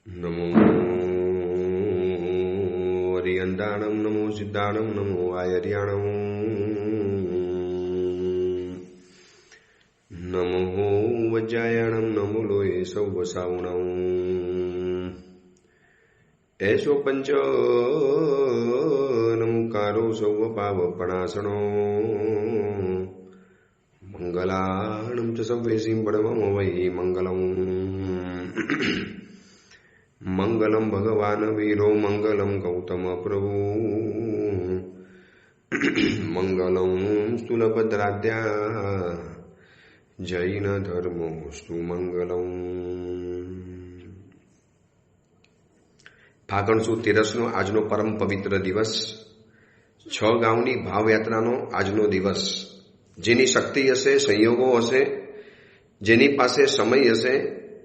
નમો હરિયંદાણમ, નમો સિદ્ધાણમ, નમો આયર્યાણમ, નમો વજ્જાયણમ, નમો લોય સૌ સાવણમ. એસો પંચ નમુકારો સૌ પાવપણાસણો મંગલાણમ ચ સવ્વેસીમ પડમમ વૈ મંગલમ. મંગલમ ભગવાન વીરો, મંગલમ ગૌતમ પ્રભુ, મંગલમ સ્થૂલભદ્રાદ્યા જૈન ધર્મોસ્તુ મંગલમ. ફાગણ સુદ 13નો આજનો પરમ પવિત્ર દિવસ, 6 ગાંવની ભાવયાત્રાનો આજનો દિવસ. જેની શક્તિ હશે, સંયોગો હશે, જેની પાસે સમય હશે,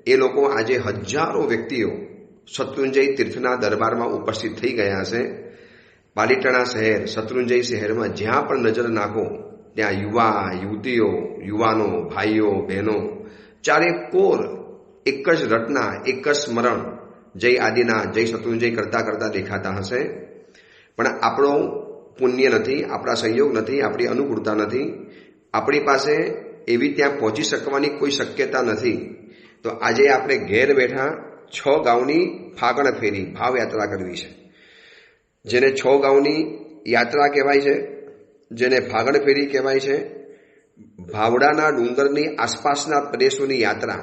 એ લોકો આજે હજારો વ્યક્તિઓ શત્રુંજય તીર્થના દરબારમાં ઉપસ્થિત થઈ ગયા હશે. પાલીતાણા શહેર, શત્રુંજય શહેરમાં જ્યાં પણ નજર નાખો ત્યાં યુવા, યુવતીઓ, યુવાનો, ભાઈઓ, બહેનો ચારે કોર એક જ રટના, એક જ સ્મરણ, જય આદિનાથ, જય શત્રુંજય કરતા કરતા દેખાતા હશે. પણ આપણો પુણ્ય નથી, આપણા સંયોગ નથી, આપણી અનુકૂળતા નથી, આપણી પાસે એવી ત્યાં પહોંચી શકવાની કોઈ શક્યતા નથી. તો આજે આપણે ઘેર બેઠા 6 ગાંવની ફાગણ ફેરી ભાવયાત્રા કરવી છે. જેને 6 ગાંવની યાત્રા કહેવાય છે, જેને ફાગણ ફેરી કહેવાય છે. ભાવડાના ડુંગરની આસપાસના પ્રદેશોની યાત્રા,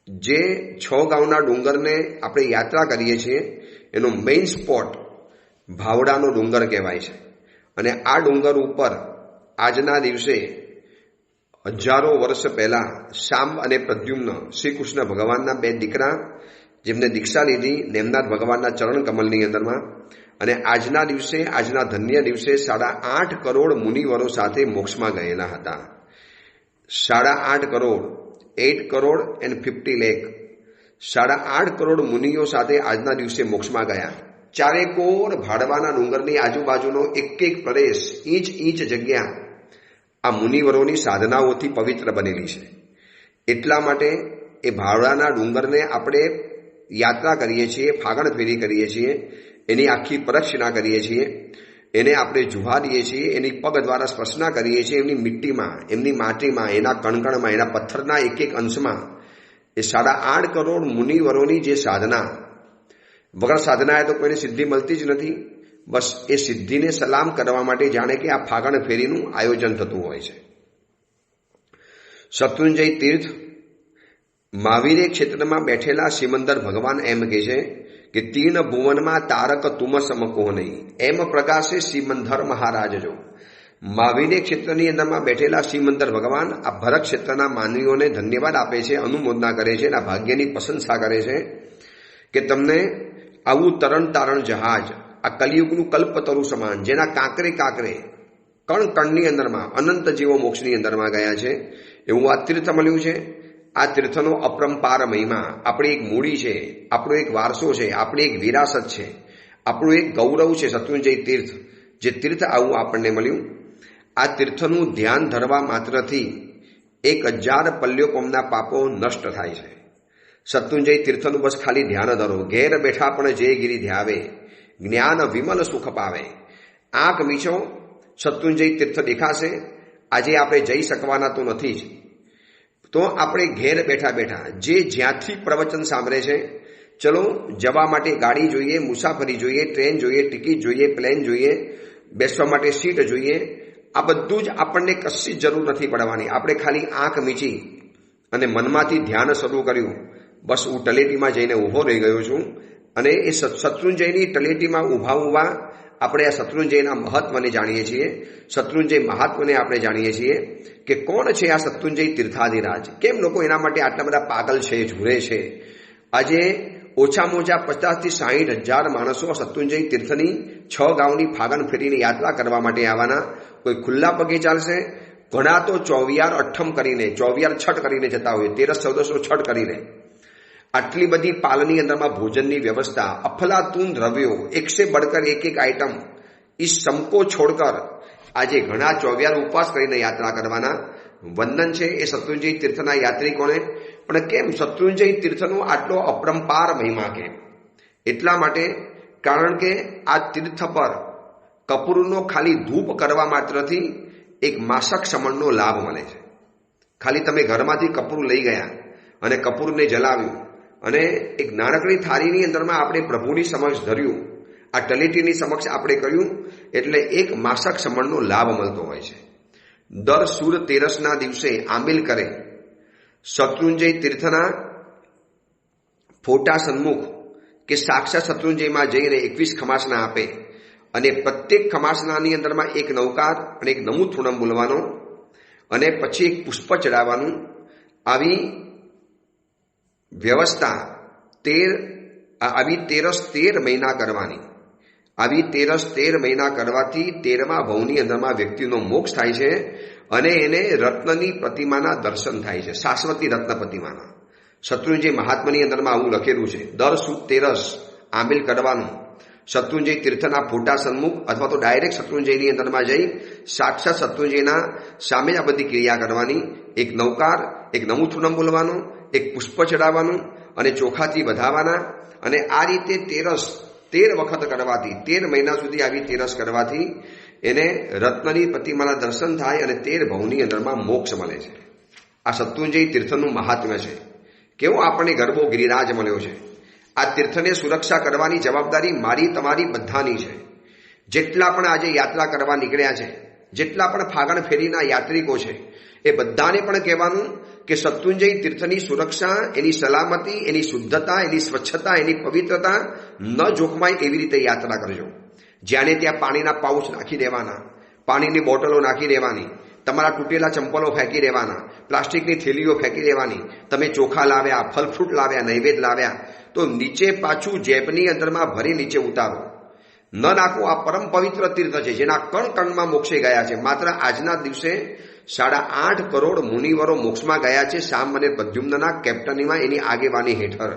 જે 6 ગાંવના ડુંગરને આપણે યાત્રા કરીએ છીએ એનો મેઇન સ્પોટ ભાવડાનો ડુંગર કહેવાય છે. અને આ ડુંગર ઉપર આજના દિવસે હજારો વર્ષ પહેલા શાંબ અને પ્રદ્યુમ્ન શ્રી કૃષ્ણ ભગવાનના 2 દીકરા, જેમને દીક્ષા લીધી નેમનાથ ભગવાનના ચરણ કમલની અંદરમાં, અને આજના દિવસે, આજના ધન્ય દિવસે 8.5 કરોડ મુનિવરો સાથે મોક્ષમાં ગયેલા હતા. 8.5 કરોડ, 8 કરોડ and 50 lakh, 8.5 કરોડ મુનિઓ સાથે આજના દિવસે મોક્ષમાં ગયા. ચારે કોર ભાડવાના ડુંગરની આજુબાજુનો એક પ્રદેશ, ઇંચ જગ્યા આ મુનિવરોની સાધનાઓથી પવિત્ર બનેલી છે. એટલા માટે એ ભાવડાના ડુંગરને આપણે યાત્રા કરીએ છીએ, ફાગણ ફેરી કરીએ છીએ, એની આખી પ્રદક્ષિણા કરીએ છીએ, એને આપણે જુહારીએ છીએ, એની પગ દ્વારા સ્પર્શના કરીએ છીએ. એમની મિટ્ટીમાં, એમની માટીમાં, એના કણકણમાં, એના પથ્થરના એક અંશમાં એ 8.5 કરોડ મુનિવરોની જે સાધના, વગર સાધનાએ તો કોઈને સિદ્ધિ મળતી જ નથી. બસ એ સિદ્ધિને સલામ કરવા માટે જાણે કે આ ફાગણ ફેરીનું આયોજન થતું હોય છે. શત્રુંજય તીર્થ મહાવીરે ક્ષેત્રમાં બેઠેલા સિમંદર ભગવાન એમ કહે છે કે તીન ભુવનમાં તારક તુમ સમકો નહીં, એમ પ્રકાશે સિમંદર મહારાજ. જો મહાવીરે ક્ષેત્રની અંદરમાં બેઠેલા સિમંદર ભગવાન આ ભરત ક્ષેત્રના માનવીઓને ધન્યવાદ આપે છે, અનુમોદના કરે છે, એના ભાગ્યની પ્રશંસા કરે છે કે તમને આવું તરણ તારણ જહાજ, આ કલિયુગનું કલ્પતરુ સમાન, જેના કાંકરે કણની અંદરમાં અનંત જીવો મોક્ષની અંદરમાં ગયા છે, એવું આ તીર્થ મળ્યું છે. આ તીર્થનો અપરંપાર મહિમા, આપણી એક મૂડી છે, આપણો એક વારસો છે, આપણી એક વિરાસત છે, આપણું એક ગૌરવ છે શત્રુંજય તીર્થ. જે તીર્થ આવું આપણને મળ્યું, આ તીર્થનું ધ્યાન ધરવા માત્રથી 1000 પલ્યોકોમના પાપો નષ્ટ થાય છે. શત્રુંજય તીર્થનું બસ ખાલી ધ્યાન ધરો, ઘેર બેઠા પણ જે ગિરી ધ્યાવે, જ્ઞાન વિમલ સુખ પાવે. આંખ મીચો, શત્રુંજય તીર્થ દેખાશે. આજે આપણે જઈ શકવાના તો નથી જ, તો આપણે ઘેર બેઠા જે જ્યાંથી પ્રવચન સાંભળે છે, ચલો જવા માટે ગાડી જોઈએ, મુસાફરી જોઈએ, ટ્રેન જોઈએ, ટિકિટ જોઈએ, પ્લેન જોઈએ, બેસવા માટે સીટ જોઈએ, આ બધું જ આપણને કશી જરૂર નથી પડવાની. આપણે ખાલી આંખ મીચી અને મનમાંથી ધ્યાન શરૂ કર્યું, બસ હું તળેટીમાં જઈને ઊભો રહી ગયો છું. અને એ શત્રુંજયની તળેટીમાં ઊભા આપણે આ શત્રુંજયના મહત્વને જાણીએ છીએ, શત્રુંજય મહાત્મને આપણે જાણીએ છીએ કે કોણ છે આ શત્રુંજય તીર્થાધિરાજ, કેમ લોકો એના માટે આટલા બધા પાગલ છે, ઝૂરે છે. આજે ઓછામાં ઓછા 50 થી 60 હજાર માણસો શત્રુંજય તીર્થની 6 ગાંવની ફાગણ ફેરીની યાત્રા કરવા માટે આવવાના. કોઈ ખુલ્લા પગે ચાલશે, ઘણા તો 24 અઠ્ઠમ કરીને, 24 છઠ કરીને જતા હોય, 13-14 છઠ કરીને. આટલી બધી પાલની અંદરમાં ભોજનની વ્યવસ્થા, અફલાતુન દ્રવ્યો, એક સે બળકર એક આઈટમ, ઇસ સમકો છોડકર આજે ઘણા 24 ઉપવાસ કરીને યાત્રા કરવાના. વંદન છે એ શત્રુંજય તીર્થના યાત્રિકોને, પણ કેમ શત્રુંજય તીર્થનો આટલો અપરંપાર મહિમા કેમ? એટલા માટે કારણ કે આ તીર્થ પર કપૂરનો ખાલી ધૂપ કરવા માત્રથી એક માસક સમણનો લાભ મળે છે. ખાલી તમે ઘરમાંથી કપૂર લઈ ગયા અને કપૂરને જલાવ્યું અને એક નાનકડી થાળીની અંદરમાં આપણે પ્રભુની સમક્ષ ધર્યું, આ તલેટીની સમક્ષ આપણે કર્યું એટલે એક માસક સમણનો લાભ મળતો હોય છે. દર સુર તેરસના દિવસે આંબિલ કરે શત્રુંજય તીર્થના ફોટા સન્મુખ કે સાક્ષાત શત્રુંજયમાં જઈને 21 ખમાસના આપે અને પ્રત્યેક ખમાસનાની અંદરમાં એક નવકાર અને એક નમો થૂણમ બોલવાનો અને પછી એક પુષ્પ ચડાવવાનું. આવી વ્યવસ્થા 13 મહિના કરવાની. આવી 13 મહિના કરવાથી 13મા ભવની અંદરમાં વ્યક્તિનો મોક્ષ થાય છે અને એને રત્નની પ્રતિમાના દર્શન થાય છે, શાશ્વતી રત્ન પ્રતિમાના. શત્રુંજય મહાત્માની અંદરમાં આવું લખેલું છે. દર સુદ 13 આંબિલ કરવાનું શત્રુંજય તીર્થના ફોટા સન્મુખ અથવા તો ડાયરેક્ટ શત્રુંજયની અંદરમાં જઈ સાક્ષાત શત્રુંજયના સામે આ બધી ક્રિયા કરવાની. એક નવકાર, એક નમુથુનમ બોલવાનું, એક પુષ્પ ચડાવવાનું અને ચોખાથી વધાવવાના. અને આ રીતે 13 વખત કરવાથી 13 મહિના સુધી આવી 13 કરવાથી એને રત્નની પ્રતિમાના દર્શન થાય અને 13 ભવની અંદરમાં મોક્ષ મળે છે. આ શત્રુંજય તીર્થનું મહાત્મ્ય છે. કેવો આપણને ગરબો ગિરિરાજ મળ્યો છે. આ તીર્થને સુરક્ષા કરવાની જવાબદારી મારી તમારી બધાની છે. જેટલા પણ આજે યાત્રા કરવા નીકળ્યા છે, જેટલા પણ ફાગણ ફેરીના યાત્રિકો છે, એ બધાને પણ કહેવાનું કે શત્રુંજય તીર્થની સુરક્ષા, એની સલામતી, એની શુદ્ધતા, એની સ્વચ્છતા, એની પવિત્રતા ન જોખમાય એવી રીતે યાત્રા કરજો. જ્યાંને ત્યાં પાણીના પાઉચ નાખી દેવાના, પાણીની બોટલો નાખી દેવાની, તમારા તૂટેલા ચંપલો ફેંકી દેવાના, પ્લાસ્ટિકની થેલીઓ ફેંકી દેવાની. તમે ચોખા લાવ્યા, ફલ ફ્રૂટ લાવ્યા, નૈવેદ્ય લાવ્યા તો નીચે પાછું જેબની અંદરમાં ભરી નીચે ઉતારો. ન નાખો. આ પરમ પવિત્ર તીર્થ છે જેના કણ કણમાં મોક્ષે ગયા છે. માત્ર આજના દિવસે 8.5 કરોડ મુનિવરો મોક્ષમાં ગયા છે શામ અને પ્રદ્યુમ્નના કેપ્ટનીમાં, એની આગેવાની હેઠળ.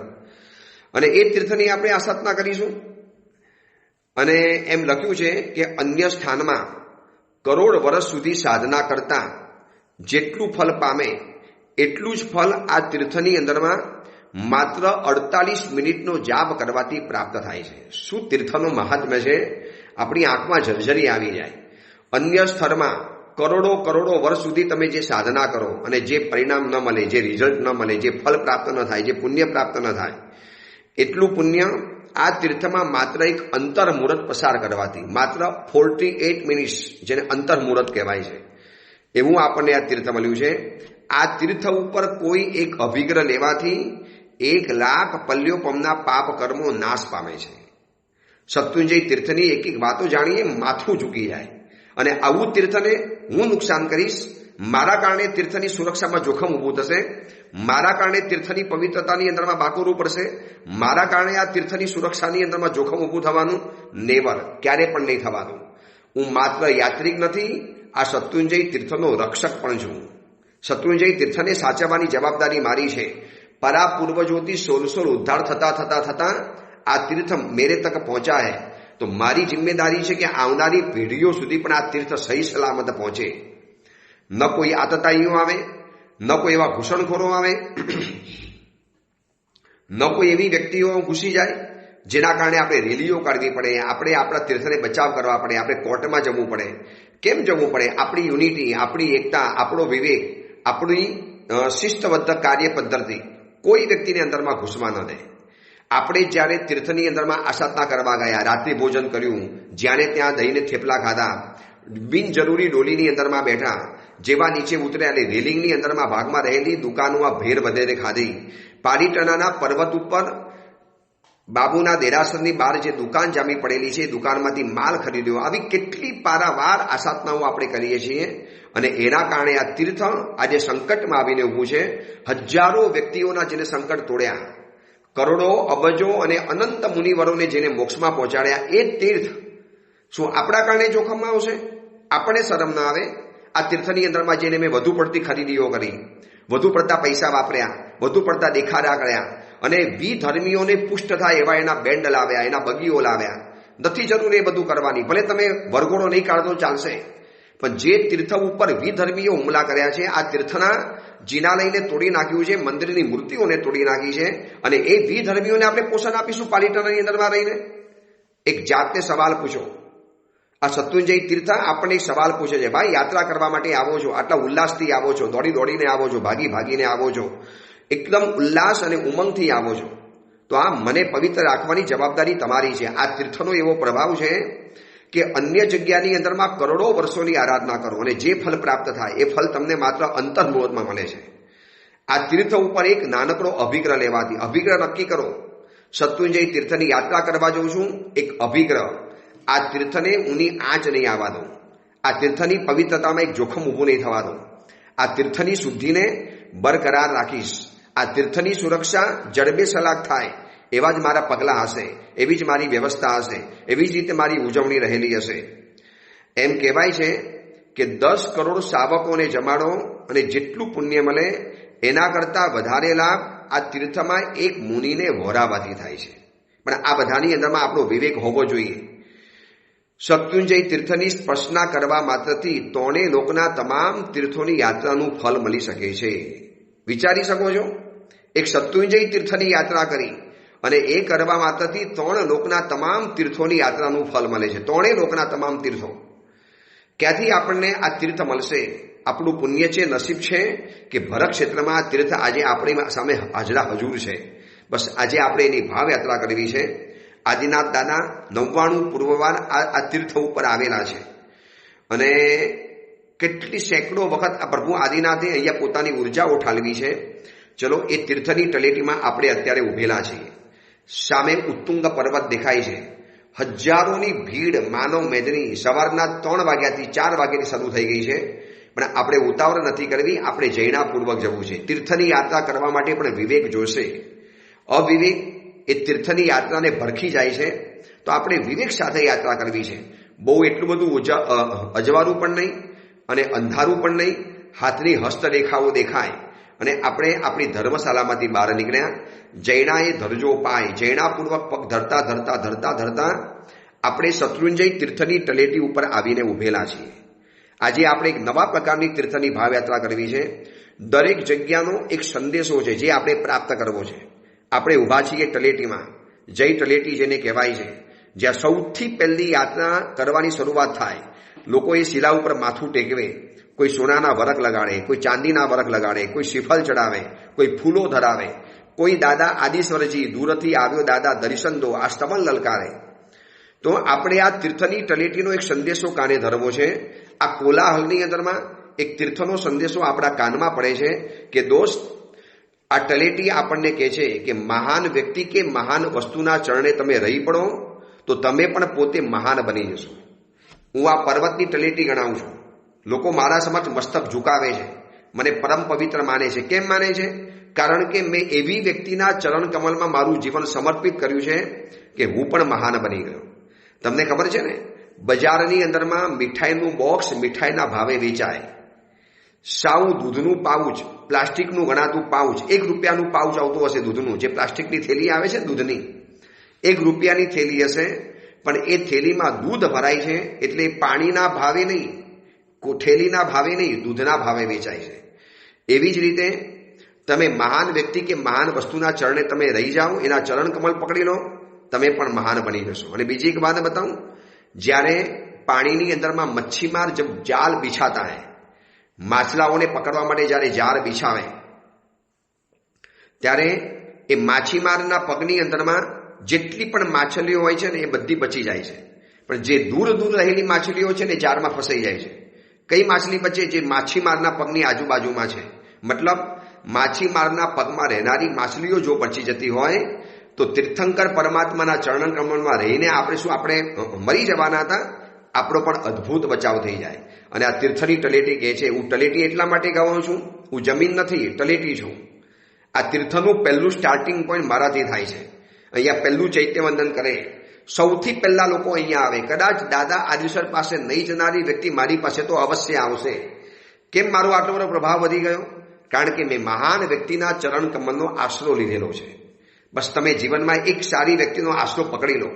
અને એ તીર્થની આપણે આસાધના કરીશું. અને એમ લખ્યું છે કે અન્ય સ્થાનમાં કરોડ વર્ષ સુધી સાધના કરતા જેટલું ફલ પામે એટલું જ ફલ આ તીર્થની અંદરમાં માત્ર 48 મિનિટનો જાપ કરવાથી પ્રાપ્ત થાય છે. શું તીર્થનો મહાત્મ્ય છે, આપણી આંખમાં ઝરઝરી આવી જાય. અન્ય સ્થળમાં કરોડો વર્ષ સુધી તમે જે સાધના કરો અને જે પરિણામ ન મળે, જે રિઝલ્ટ ન મળે, જે ફલ પ્રાપ્ત ન થાય, જે પુણ્ય પ્રાપ્ત ન થાય, એટલું પુણ્ય આ તીર્થમાં માત્ર એક અંતર મુહૂર્ત પસાર કરવાથી, માત્ર 48 મિનિટ્સ, જેને અંતર મુહૂર્ત કહેવાય છે, એવું આપણને આ તીર્થ મળ્યું છે. આ તીર્થ ઉપર કોઈ એક અભિગ્રહ લેવાથી 1,00,000 પલ્યોપમના પાપ કર્મો નાશ પામે છે. શત્રુંજય તીર્થની એક વાતો જાણીએ માથું ઝૂકી જાય. અને આવું તીર્થને હું નુકસાન કરીશ, મારા કારણે તીર્થની સુરક્ષામાં જોખમ ઊભું થશે, મારા કારણે તીર્થની પવિત્રતાની અંદરમાં બાકોરું પડશે, મારા કારણે આ તીર્થની સુરક્ષાની અંદરમાં જોખમ ઊભું થવાનું નેવર, ક્યારે પણ નહીં થવાનું. હું માત્ર યાત્રિક નથી, આ શત્રુંજય તીર્થનો રક્ષક પણ છું. શત્રુંજય તીર્થને સાચવવાની જવાબદારી મારી છે. પરા પૂર્વજોથી 16 ઉદ્ધાર થતા આ તીર્થ મેરે તક પહોંચા હૈ, તો મારી જિમ્મેદારી છે કે આવનારી પેઢીઓ સુધી પણ આ તીર્થ સહી સલામત પહોંચે. ન કોઈ આતતાઈઓ આવે, ન કોઈ એવા ઘૂસણખોરો આવે, ન કોઈ એવી વ્યક્તિઓ ઘૂસી જાય જેના કારણે આપણે રેલીઓ કાઢવી પડે, આપણે આપણા તીર્થને બચાવ કરવા પડે, આપણે કોર્ટમાં જવું પડે. કેમ જવું પડે? આપણી યુનિટી, આપણી એકતા, આપણો વિવેક, આપણી શિસ્તબદ્ધ કાર્ય પદ્ધતિ કોઈ વ્યક્તિને અંદરમાં ઘૂસવા ન દે. આપણે જ્યારે તીર્થની અંદરમાં આસાધના કરવા ગયા, રાત્રિ ભોજન કર્યું, જ્યાંને ત્યાં દહીંને થેપલા ખાધા, બિનજરૂરી ડોલીની અંદરમાં બેઠા, જેવા નીચે ઉતર્યા એટલે રેલિંગની અંદરમાં ભાગમાં રહેલી દુકાનોમાં ભેર વધેરે ખાધી, પાલીટાણાના પર્વત ઉપર બાબુના દેરાસરની બહાર જે દુકાન જામી પડેલી છે, દુકાનમાંથી માલ ખરીદ્યો, આવી કેટલી પારાવાર આસાધનાઓ આપણે કરીએ છીએ. અને એના કારણે આ તીર્થ આજે સંકટમાં આવીને ઊભું છે. હજારો વ્યક્તિઓના જેને સંકટ તોડ્યા, કરોડો અબજો અને અનંત મુનિવરોને જેને મોક્ષમાં પહોંચાડ્યા, એ તીર્થ શું આપણા કારણે જોખમમાં આવશે? આપણને શરમ ના આવે? આ તીર્થની અંદરમાં જઈને મેં વધુ પડતી ખરીદીઓ કરી, વધુ પડતા પૈસા વાપર્યા, વધુ પડતા દેખાડા કર્યા અને વિધર્મીઓને પુષ્ટ થાય એવા એના બેન્ડ લાવ્યા, એના બગીઓ લાવ્યા. નથી જરૂર એ બધું કરવાની. ભલે તમે વરઘોડો નહીં કાઢો ચાલશે, પણ જે તીર્થ ઉપર વિધર્મીઓ હુમલા કર્યા છે, આ તીર્થના જિનાલયને તોડી નાખ્યું છે, મંદિરની મૂર્તિઓને તોડી નાખી છે, અને એ વિધર્મીઓને આપણે પોષણ આપીશું પાલિતાણાની અંદરમાં રહીને? એક જાતને સવાલ પૂછો. આ શત્રુંજય તીર્થ આપણને એક સવાલ પૂછે છે, ભાઈ યાત્રા કરવા માટે આવો છો, આટલા ઉલ્લાસથી આવો છો, દોડી દોડીને આવો છો, ભાગી ભાગીને આવો છો, એકદમ ઉલ્લાસ અને ઉમંગથી આવો છો, તો આ મને પવિત્ર રાખવાની જવાબદારી તમારી છે. આ તીર્થનો એવો પ્રભાવ છે કે અન્ય જગ્યાની અંદરમાં કરોડો વર્ષોની આરાધના કરો અને જે ફલ પ્રાપ્ત થાય એ ફલ તમને માત્ર અંતર્મુહૂર્તમાં મળે છે. આ તીર્થ ઉપર એક નાનકડો અભિગ્રહ લેવાથી, અભિગ્રહ નક્કી કરો, શત્રુંજય તીર્થની યાત્રા કરવા જાઉં છું, એક અભિગ્રહ, આ તીર્થને ઊની આંચ નહીં આવવા દઉં, આ તીર્થની પવિત્રતામાં એક જોખમ ઊભું નહીં થવા દઉં, આ તીર્થની શુદ્ધિને બરકરાર રાખીશ, આ તીર્થની સુરક્ષા જડબે સલાક થાય એવા જ મારા પગલાં હશે, એવી જ મારી વ્યવસ્થા હશે, એવી જ રીતે મારી ઉજવણી રહેલી હશે. એમ કહેવાય છે કે 10 કરોડ સાવકોને જમાડો અને જેટલું પુણ્ય મળે એના કરતાં વધારે લાભ આ તીર્થમાં એક મુનિને વહોરાવાથી થાય છે. પણ આ બધાની અંદરમાં આપણો વિવેક હોવો જોઈએ. શત્રુંજય તીર્થની સ્પર્શના કરવા માત્રથી 3 લોકના તમામ તીર્થોની યાત્રાનું ફલ મળી શકે છે. વિચારી શકો છો, એક શત્રુંજય તીર્થની યાત્રા કરી અને એ કરવા માત્રથી 3 લોકના તમામ તીર્થોની યાત્રાનું ફલ મળે છે. 3 લોકના તમામ તીર્થો. ક્યાંથી આપણને આ તીર્થ મળશે? આપણું પુણ્ય છે, નસીબ છે કે ભરત ક્ષેત્રમાં આ તીર્થ આજે આપણી સામે હાજરા હજુર છે. બસ આજે આપણે એની ભાવ યાત્રા કરવી છે. આદિનાથ દાદા 99 પૂર્વવાર આ તીર્થ ઉપર આવેલા છે અને કેટલી સેંકડો વખત આ પ્રભુ આદિનાથે અહીંયા પોતાની ઉર્જાઓ ઠાલવી છે. ચલો, એ તીર્થની તળેટીમાં આપણે અત્યારે ઉભેલા છીએ. સામે ઉત્તુંગ પર્વત દેખાય છે. હજારોની ભીડ, માનવ મેદની સવારના 3 વાગ્યાથી 4 વાગ્યાથી શરૂ થઈ ગઈ છે. પણ આપણે ઉતાવળ નથી કરવી, આપણે જૈનાપૂર્વક જવું છે. તીર્થની યાત્રા કરવા માટે પણ વિવેક જોશે. અવિવેક એ તીર્થની યાત્રાને ભરખી જાય છે. તો આપણે વિવેક સાથે યાત્રા કરવી છે. બહુ એટલું બધું અજવાળું પણ નહીં અને અંધારું પણ નહીં, હાથની હસ્તરેખાઓ દેખાય અને આપણે આપણી ધર્મશાળામાંથી બહાર નીકળ્યા. જૈનાએ ધરજો પાય, જૈનાપૂર્વક પગ ધરતા ધરતા ધરતા ધરતા આપણે શત્રુંજય તીર્થની તળેટી ઉપર આવીને ઉભેલા છીએ. આજે આપણે એક નવા પ્રકારની તીર્થની ભાવયાત્રા કરવી છે. દરેક જગ્યાનો એક સંદેશો છે જે આપણે પ્રાપ્ત કરવો છે. આપણે ઊભા છીએ તળેટીમાં, જય તળેટી જેને કહેવાય છે, જ્યાં સૌથી પહેલી યાત્રા કરવાની શરૂઆત થાય. લોકો એ શિલા ઉપર માથું ટેકવે, કોઈ સોનાના વરખ લગાડે, કોઈ ચાંદીના વરખ લગાડે, કોઈ શ્રીફળ ચડાવે, કોઈ ફૂલો ધરાવે, કોઈ દાદા આદિશ્વરજી દૂરથી આવ્યો દાદા દર્શન દો, આ સ્તવન લલકારે. તો આપણે આ તીર્થની તળેટીનો એક સંદેશો કાને ધરવો છે. આ કોલાહલની અંદરમાં એક તીર્થનો સંદેશો આપણા કાનમાં પડે છે કે દોસ્ત, આ તળેટી આપણને કહે છે કે મહાન વ્યક્તિ કે મહાન વસ્તુના ચરણે તમે રહી પડો તો તમે પણ પોતે મહાન બની જશો. હું આ પર્વતની તળેટી ગણાવું છું. લોકો મારા સમક્ષ મસ્તક ઝુકાવે છે, મને પરમ પવિત્ર માને છે. કેમ માને છે? કારણ કે મેં એવી વ્યક્તિના ચરણ કમલમાં મારું જીવન સમર્પિત કર્યું છે કે હું પણ મહાન બની ગયો. તમને ખબર છે ને, બજારની અંદરમાં મીઠાઈનું બોક્સ મીઠાઈના ભાવે વેચાય. સાવ દૂધનું પાઉચ, પ્લાસ્ટિકનું ગણાતું પાઉચ, 1 રૂપિયાનું પાઉચ આવતું હશે દૂધનું, જે પ્લાસ્ટિકની થેલી આવે છે દૂધની, 1 રૂપિયાની થેલી હશે. પણ એ થેલીમાં દૂધ ભરાય છે એટલે પાણીના ભાવે નહીં, થેલીના ભાવે નહીં, દૂધના ભાવે વેચાય છે. એવી જ રીતે તમે મહાન વ્યક્તિ કે મહાન વસ્તુના ચરણે તમે રહી જાઓ, એના ચરણ કમલ પકડી લો, તમે પણ મહાન બની જશો. અને બીજી એક વાત બતાવું, જ્યારે પાણીની અંદરમાં મચ્છીમાર જબ જાલ બિછાતા હૈ, માછલાઓને પકડવા માટે જ્યારે જાળ બિછાવે ત્યારે એ માછીમારના પગની અંદરમાં જેટલી પણ માછલીઓ હોય છે ને એ બધી બચી જાય છે. પણ જે દૂર દૂર રહેલી માછલીઓ છે ને જાળમાં ફસાઈ જાય છે. કઈ માછલી બચે? જે માછીમારના પગની આજુબાજુમાં છે. મતલબ માછીમારના પગમાં રહેનારી માછલીઓ જો બચી જતી હોય તો તીર્થંકર પરમાત્માના ચરણ કમળમાં રહીને આપણે મરી જવાના હતા, આપણો પણ અદ્ભુત બચાવ થઈ જાય. અને આ તીર્થની તળેટી કહે છે, હું તળેટી એટલા માટે ગાઉં છું, હું જમીન નથી, તળેટી છું. આ તીર્થનું પહેલું સ્ટાર્ટિંગ પોઈન્ટ મારાથી થાય છે. અહીંયા પહેલું ચૈત્યવંદન કરે, સૌથી પહેલા લોકો અહીંયા આવે. કદાચ દાદા આદિશ્વર પાસે નહીં જનારી વ્યક્તિ મારી પાસે તો અવશ્ય આવશે. કેમ મારો આટલો બધો પ્રભાવ વધી ગયો? કારણ કે મેં મહાન વ્યક્તિના ચરણ કમલનો આશરો લીધેલો છે. બસ તમે જીવનમાં એક સારી વ્યક્તિનો આશરો પકડી લો.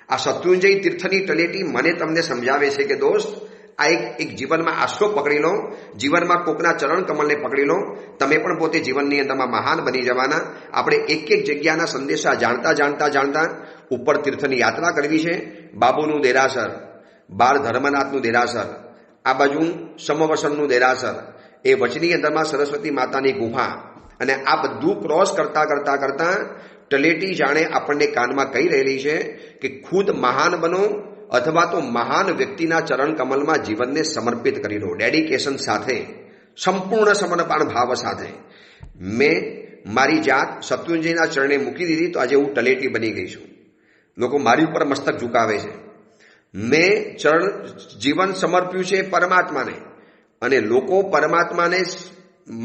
આ શત્રુંજય તીર્થની તળેટી મને તમને સમજાવે છે કે દોસ્ત, આ એક જીવનમાં આશરો પકડી લો, જીવનમાં કોકના ચરણ કમલને પકડી લો. તમે પણ પોતે જીવનની અંદરમાં મહાન બની જવાના. આપણે એક જગ્યાના સંદેશા જાણતા ઉપર તીર્થની યાત્રા કરવી છે. બાબુનું દેરાસર, બાળ ધર્મનાથનું દેરાસર, આ બાજુ સમવસનનું દેરાસર, એ વચની અંદરમાં સરસ્વતી માતાની ગુફા, અને આ બધું ક્રોસ કરતા તલેટી જાણે આપણને કાનમાં કહી રહેલી છે કે ખુદ મહાન બનો અથવા તો મહાન વ્યક્તિના ચરણ કમલમાં જીવનને સમર્પિત કરી દો. ડેડિકેશન સાથે, સંપૂર્ણ સમર્પણ ભાવ સાથે. મેં મારી જાત શત્રુંજયના ચરણે મૂકી દીધી તો આજે હું તલેટી બની ગઈ છું. લોકો મારી ઉપર મસ્તક ઝુકાવે છે. મેં જીવન સમર્પ્યું છે પરમાત્માને, અને લોકો પરમાત્માને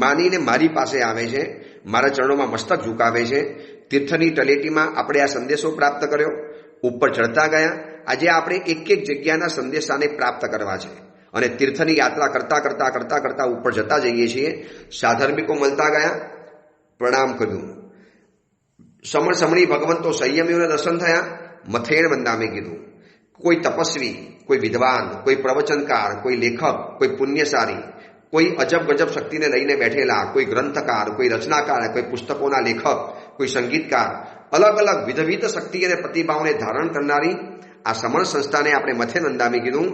માનીને મારી પાસે આવે છે, મારા ચરણોમાં મસ્તક ઝુકાવે છે. તીર્થની તલેટીમાં આપણે આ સંદેશો પ્રાપ્ત કર્યો, ઉપર ચડતા ગયા. આજે આપણે એક જગ્યાના સંદેશાને પ્રાપ્ત કરવા છે, અને તીર્થની યાત્રા કરતા ઉપર જતા જઈએ છીએ. સાધર્મિકો મળતા ગયા, પ્રણામ કર્યું. સમણી ભગવંતો સંયમીઓને દર્શન થયા, મથેણ વંદામે કીધું. કોઈ તપસ્વી, કોઈ વિદ્વાન, કોઈ પ્રવચનકાર, કોઈ લેખક, કોઈ પુણ્યશાળી, કોઈ અજબ ગજબ શક્તિને લઈને બેઠેલા, કોઈ ગ્રંથકાર, કોઈ રચનાકાર, કોઈ પુસ્તકોના લેખક, કોઈ સંગીતકાર, અલગ વિવિધ શક્તિ અને પ્રતિભાઓને ધારણ કરનારી આ સમણ સંસ્થાને આપણે મથે નંદામી કીધું.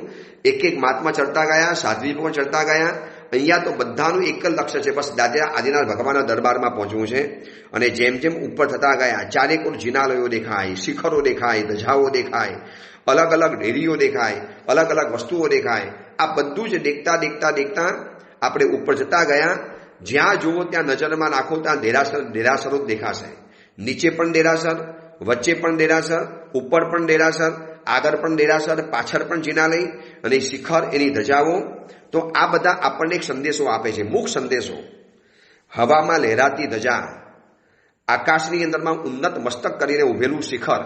એક મહાત્મા ચડતા ગયા, સાધ્વી પણ ચડતા ગયા. અહીંયા તો બધાનું એક જ લક્ષ્ય છે, બસ દાદા આદિનાથ ભગવાનના દરબારમાં પહોંચવું છે. અને જેમ ઉપર થતા ગયા, ચારેકોર જિનાલયો દેખાય, શિખરો દેખાય, ધજાઓ દેખાય, અલગ ડેરીઓ દેખાય, અલગ વસ્તુઓ દેખાય. આ બધું જ દેખતા આપણે ઉપર જતા ગયા. જ્યાં જુઓ ત્યાં નજરમાં નાખો ત્યાં દેરાસરો દેખાશે. નીચે પણ દેરાસર, વચ્ચે પણ દેરાસર, ઉપર પણ દેરાસર, આગળ પણ દેરાસર, પાછળ પણ જિનાલય, અને શિખર, એની ધજાઓ. તો આ બધા આપણને એક સંદેશો આપે છે, મુખ સંદેશો. હવામાં લહેરાતી ધજા, આકાશની અંદરમાં ઉન્નત મસ્તક કરીને ઉભેલું શિખર,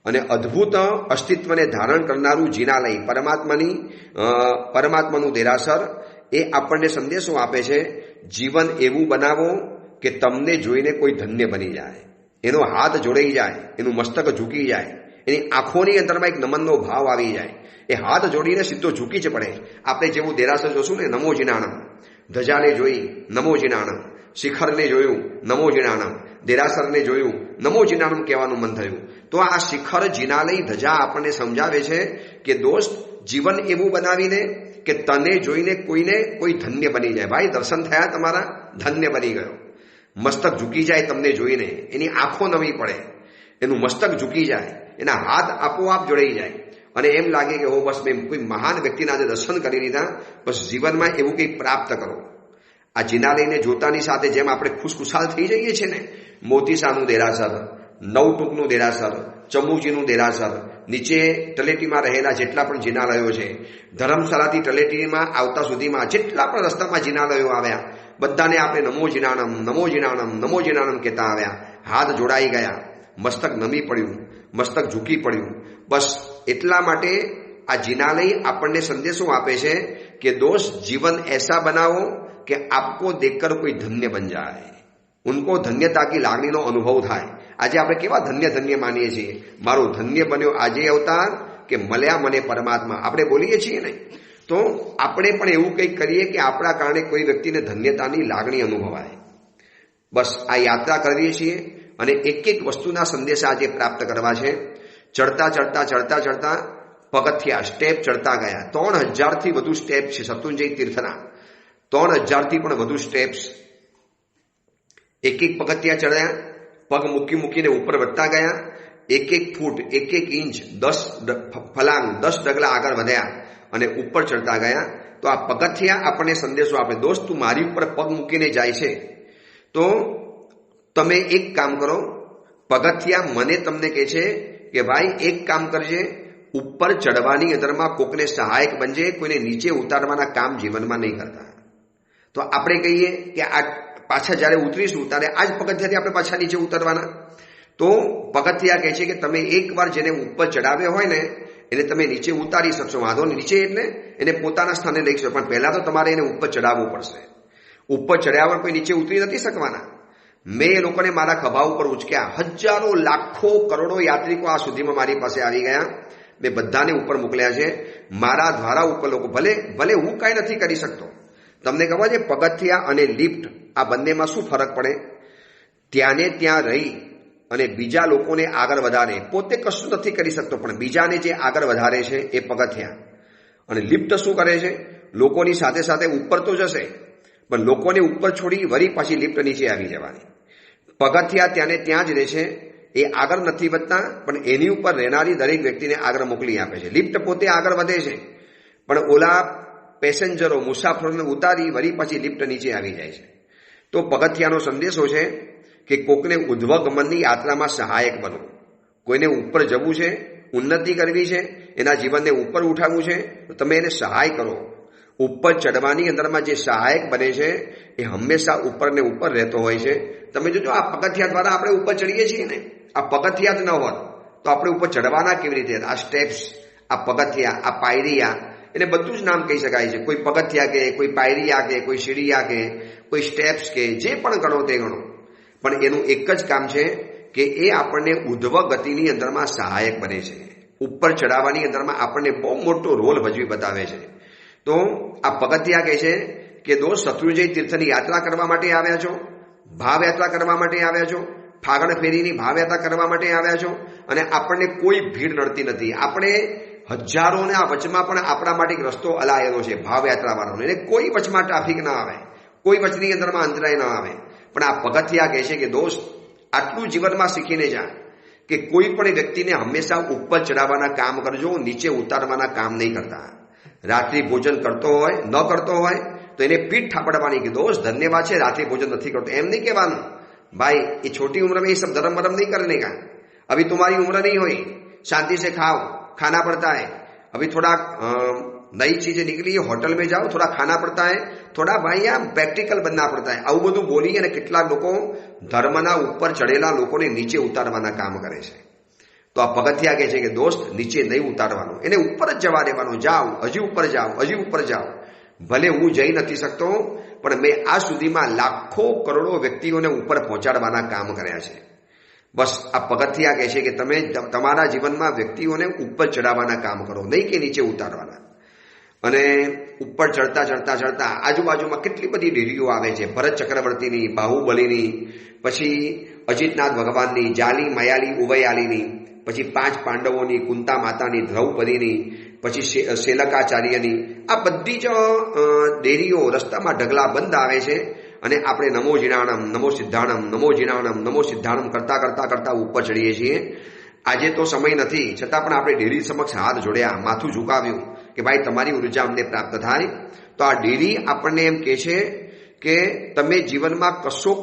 અને અદ્ભુત અસ્તિત્વને ધારણ કરનારું જિનાલય, પરમાત્માનું દેરાસર. એ આપણને સંદેશો આપે છે, જીવન એવું બનાવો કે તમને જોઈને કોઈ ધન્ય બની જાય, એનો હાથ જોડાઈ જાય, એનું મસ્તક ઝૂકી જાય, એની આંખોની અંદરમાં એક નમનનો ભાવ આવી જાય. એ હાથ જોડીને સીધો ઝૂકી જ પડે. આપણે જેવું દેરાસર જોશું ને, નમો જીનાણમ, ધજાને જોઈ નમો જીનાણમ, શિખરને જોયું નમો જીનાણમ, દેરાસરને જોયું નમો જીનાણમ કહેવાનું મન થયું. તો આ શિખર, જિનાલય, ધજા આપણને સમજાવે છે કે દોસ્ત, જીવન એવું બનાવીને કે તને જોઈને કોઈ ધન્ય બની જાય. ભાઈ, દર્શન થયા તમારા, ધન્ય બની ગયો. મસ્તક ઝૂકી જાય તમને જોઈને, એની આંખો નમી પડે, એનું મસ્તક ઝૂકી જાય, એના હાથ આપોઆપ જોડાઈ જાય, અને એમ લાગે કે હો બસ મેં કોઈ મહાન વ્યક્તિના આજે દર્શન કરી લીધા. બસ જીવનમાં એવું કંઈક પ્રાપ્ત કરો. આ જિનાલયને જોતાની સાથે જેમ આપણે ખુશખુશાલ થઈ જઈએ છીએ ને, મોતીસાનું દેરાસર, નવટૂંકનું દેરાસર, ચમુજીનું દેરાસર, નીચે તલેટીમાં રહેલા જેટલા પણ જિનાલયો છે, ધર્મશાળાથી તલેટીમાં આવતા સુધીમાં જેટલા પણ રસ્તામાં જિનાલયો આવ્યા, બધાને આપણે નમો જીનાણમ કહેતા આવ્યા. હાથ જોડાઈ ગયા, મસ્તક નમી પડ્યું, મસ્તક ઝૂકી પડ્યું. બસ એટલા માટે આ જિનાલય આપણને સંદેશો આપે છે કે દોસ્ત, જીવન ऐसा બનાવો કે આપકો દેખકર કોઈ ધન્ય બન જાય, ઉनको ધન્યતા કી લાગણીનો અનુભવ થાય. આજે આપણે કેવા ધન્ય માનીએ છીએ, મારો ધન્ય બન્યો આજે અવતાર, કે મળ્યા મને પરમાત્મા, આપણે બોલીએ છીએ ને. તો આપણે પણ એવું કંઈક કરીએ કે આપણા કારણે કોઈ વ્યક્તિને ધન્યતાની લાગણી અનુભવાય. બસ આ યાત્રા કરીએ છીએ, અને એક વસ્તુના સંદેશા આજે પ્રાપ્ત કરવા છે. ચડતા પગથિયા, સ્ટેપ ચડતા ગયા. 3000થી વધુ સ્ટેપ છે શત્રુંજય તીર્થના, 3000થી પણ વધુ સ્ટેપ્સ. એક પગથિયા ચડ્યા, પગ મૂકીને ઉપર વધતા ગયા. 1 ફૂટ, 1 ઇંચ, 10 ફલાંગ, 10 ડગલા આગળ વધ્યા અને ઉપર ચડતા ગયા. તો આ પગથિયા આપણને સંદેશો આપે, દોસ્ત તું મારી ઉપર પગ મૂકીને જાય છે તો તમે એક કામ કરો. પગથિયા મને તમને કહે છે કે ભાઈ એક કામ કરજે, ઉપર ચડવાની અંદરમાં કોકને સહાયક બનજે, કોઈને નીચે ઉતારવાના કામ જીવનમાં નહીં કરતા. તો આપણે કહીએ કે આ પાછા જ્યારે ઉતરીશું ત્યારે આ જ પગથિયાથી આપણે પાછા નીચે ઉતરવાના. તો પગથિયા કહે છે કે તમે એકવાર જેને ઉપર ચડાવ્યો હોય ને એને તમે નીચે ઉતારી શકશો, વાંધો નહીં. નીચે એટલે એને પોતાના સ્થાને લઈ શકશો, પણ પહેલા તો તમારે એને ઉપર ચડાવવું પડશે. ઉપર ચડ્યા વગર કોઈ નીચે ઉતરી નથી શકવાના. મેં એ લોકોને મારા ખભા ઉપર ઉચક્યા. હજારો, લાખો, કરોડો યાત્રિકો આ સુધીમાં મારી પાસે આવી ગયા. મેં બધાને ઉપર મોકલ્યા છે, મારા દ્વારા ઉપર લોકો ભલે હું કાંઈ નથી કરી શકતો. તમને ખબર છે પગથિયા અને લિફ્ટ આ બંનેમાં શું ફરક પડે? ત્યાંને ત્યાં રહી અને બીજા લોકોને આગળ વધારે, પોતે કશું નથી કરી શકતો પણ બીજાને જે આગળ વધારે છે એ પગથિયા. અને લિફ્ટ શું કરે છે? લોકોની સાથે સાથે ઉપર તો જશે પણ લોકોને ઉપર છોડી વળી પાછી લિફ્ટ નીચે આવી જવાની. પગથિયા ત્યાંને ત્યાં જ રહે છે, એ આગળ નથી વધતા પણ એની ઉપર રહેનારી દરેક વ્યક્તિને આગળ મોકલી આપે છે. લિફ્ટ પોતે આગળ વધે છે પણ ઓલા પેસેન્જરો મુસાફરોને ઉતારી વળી પાછી લિફ્ટ નીચે આવી જાય છે. તો પગથિયાનો સંદેશો છે કે કોકને ઉધ્વગમનની યાત્રામાં સહાયક બનો. કોઈને ઉપર જવું છે, ઉન્નતિ કરવી છે, એના જીવનને ઉપર ઉઠાવવું છે તો તમે એને સહાય કરો. ઉપર ચડવાની અંદરમાં જે સહાયક બને છે એ હંમેશા ઉપર ને ઉપર રહેતો હોય છે. તમે જોજો આ પગથિયા દ્વારા આપણે ઉપર ચડીએ છીએ ને, આ પગથિયા જ ન હોત તો આપણે ઉપર ચડવાના કેવી રીતે? આ સ્ટેપ્સ, આ પગથિયા, આ પાયરીયા, એને બધું જ નામ કહી શકાય છે. કોઈ પગથિયા કે, કોઈ પાયરીયા કે, કોઈ સીડીયા કે, કોઈ સ્ટેપ્સ કે, જે પણ ગણો તે ગણો, પણ એનું એક જ કામ છે કે એ આપણને ઉધ્વ ગતિની અંદરમાં સહાયક બને છે. ઉપર ચડાવવાની અંદરમાં આપણને બહુ મોટો રોલ ભજવી બતાવે છે. તો આ પગથિયા કહે છે કે દોસ્ત, શત્રુંજય તીર્થની યાત્રા કરવા માટે આવ્યા છો, ભાવયાત્રા કરવા માટે આવ્યા છો, ફાગણ ફેરીની ભાવયાત્રા કરવા માટે આવ્યા છો અને આપણને કોઈ ભીડ નડતી નથી. આપણે હજારોના વચમાં પણ આપણા માટે રસ્તો અલાયેલો છે ભાવયાત્રાવાળાનો, એને કોઈ વચમાં ટ્રાફિક ના આવે, કોઈ વચની અંદરમાં અંતરાય ના આવે. પણ આ પગથિયા કહે છે કે દોસ્ત, આટલું જીવનમાં શીખીને જા કે કોઈ પણ વ્યક્તિને હંમેશા ઉપર ચડાવવાના કામ કરજો, નીચે ઉતારવાના કામ નહીં કરતા. રાત્રિ ભોજન કરતો હોય ન કરતો હોય તો એને પીઠ થાપડવાની કે દોસ્ત ધન્યવાદ છે રાત્रि भोजन नहीं करते, एम नहीं कहवानुं भाई ये छोटी उम्र में ये सब धर्म वरम नहीं करने का, अभी तुम्हारी उम्र नहीं हुई, शांति से खाओ, खाना पड़ता है, अभी थोड़ा नई चीजें निकली है, होटल में जाओ, थोड़ा खाना पड़ता है, थोड़ा भाई यहाँ प्रैक्टिकल बनना पड़ता है. આવું બધું બોલી અને કેટલાક લોકો ધર્મના ઉપર ચડેલા લોકોને નીચે ઉતારવાના કામ કરે છે. તો આ પગથિયા કહે છે કે દોસ્ત, નીચે નહીં ઉતારવાનું, એને ઉપર જ જવા દેવાનું. જાઓ, હજી ઉપર જાઓ, હજી ઉપર જાઓ. ભલે હું જઈ નથી શકતો પણ મેં આ સુધીમાં લાખો કરોડો વ્યક્તિઓને ઉપર પહોંચાડવાના કામ કર્યા છે. બસ આ પગથિયા કહે છે કે તમે તમારા જીવનમાં વ્યક્તિઓને ઉપર ચડાવવાના કામ કરો, નહીં કે નીચે ઉતારવાના. અને ઉપર ચડતા ચડતા ચડતા આજુબાજુમાં કેટલી બધી ડેરીઓ આવે છે, ભરત ચક્રવર્તીની, બાહુબલીની, પછી અજીતનાથ ભગવાનની, જાલી મયાલી ઉવયાલીની, પછી 5 પાંડવોની, કુંતા માતાની, દ્રૌપદીની, પછી શેલકાચાર્યની, આ બધી જ ડેરીઓ રસ્તામાં ઢગલા બંધ આવે છે. અને આપણે નમો જીણાણમ, નમો સિદ્ધાણમ, નમો જીણાણમ, નમો સિદ્ધાણમ કરતા કરતા કરતા ઉપર ચડીએ છીએ. આજે તો સમય નથી છતાં પણ આપણે ડેરી સમક્ષ હાથ જોડ્યા, માથું ઝુકાવ્યું કે ભાઈ તમારી ઉર્જા અમને પ્રાપ્ત થાય. તો આ ડેરી આપણને એમ કહે છે કે તમે જીવનમાં કશો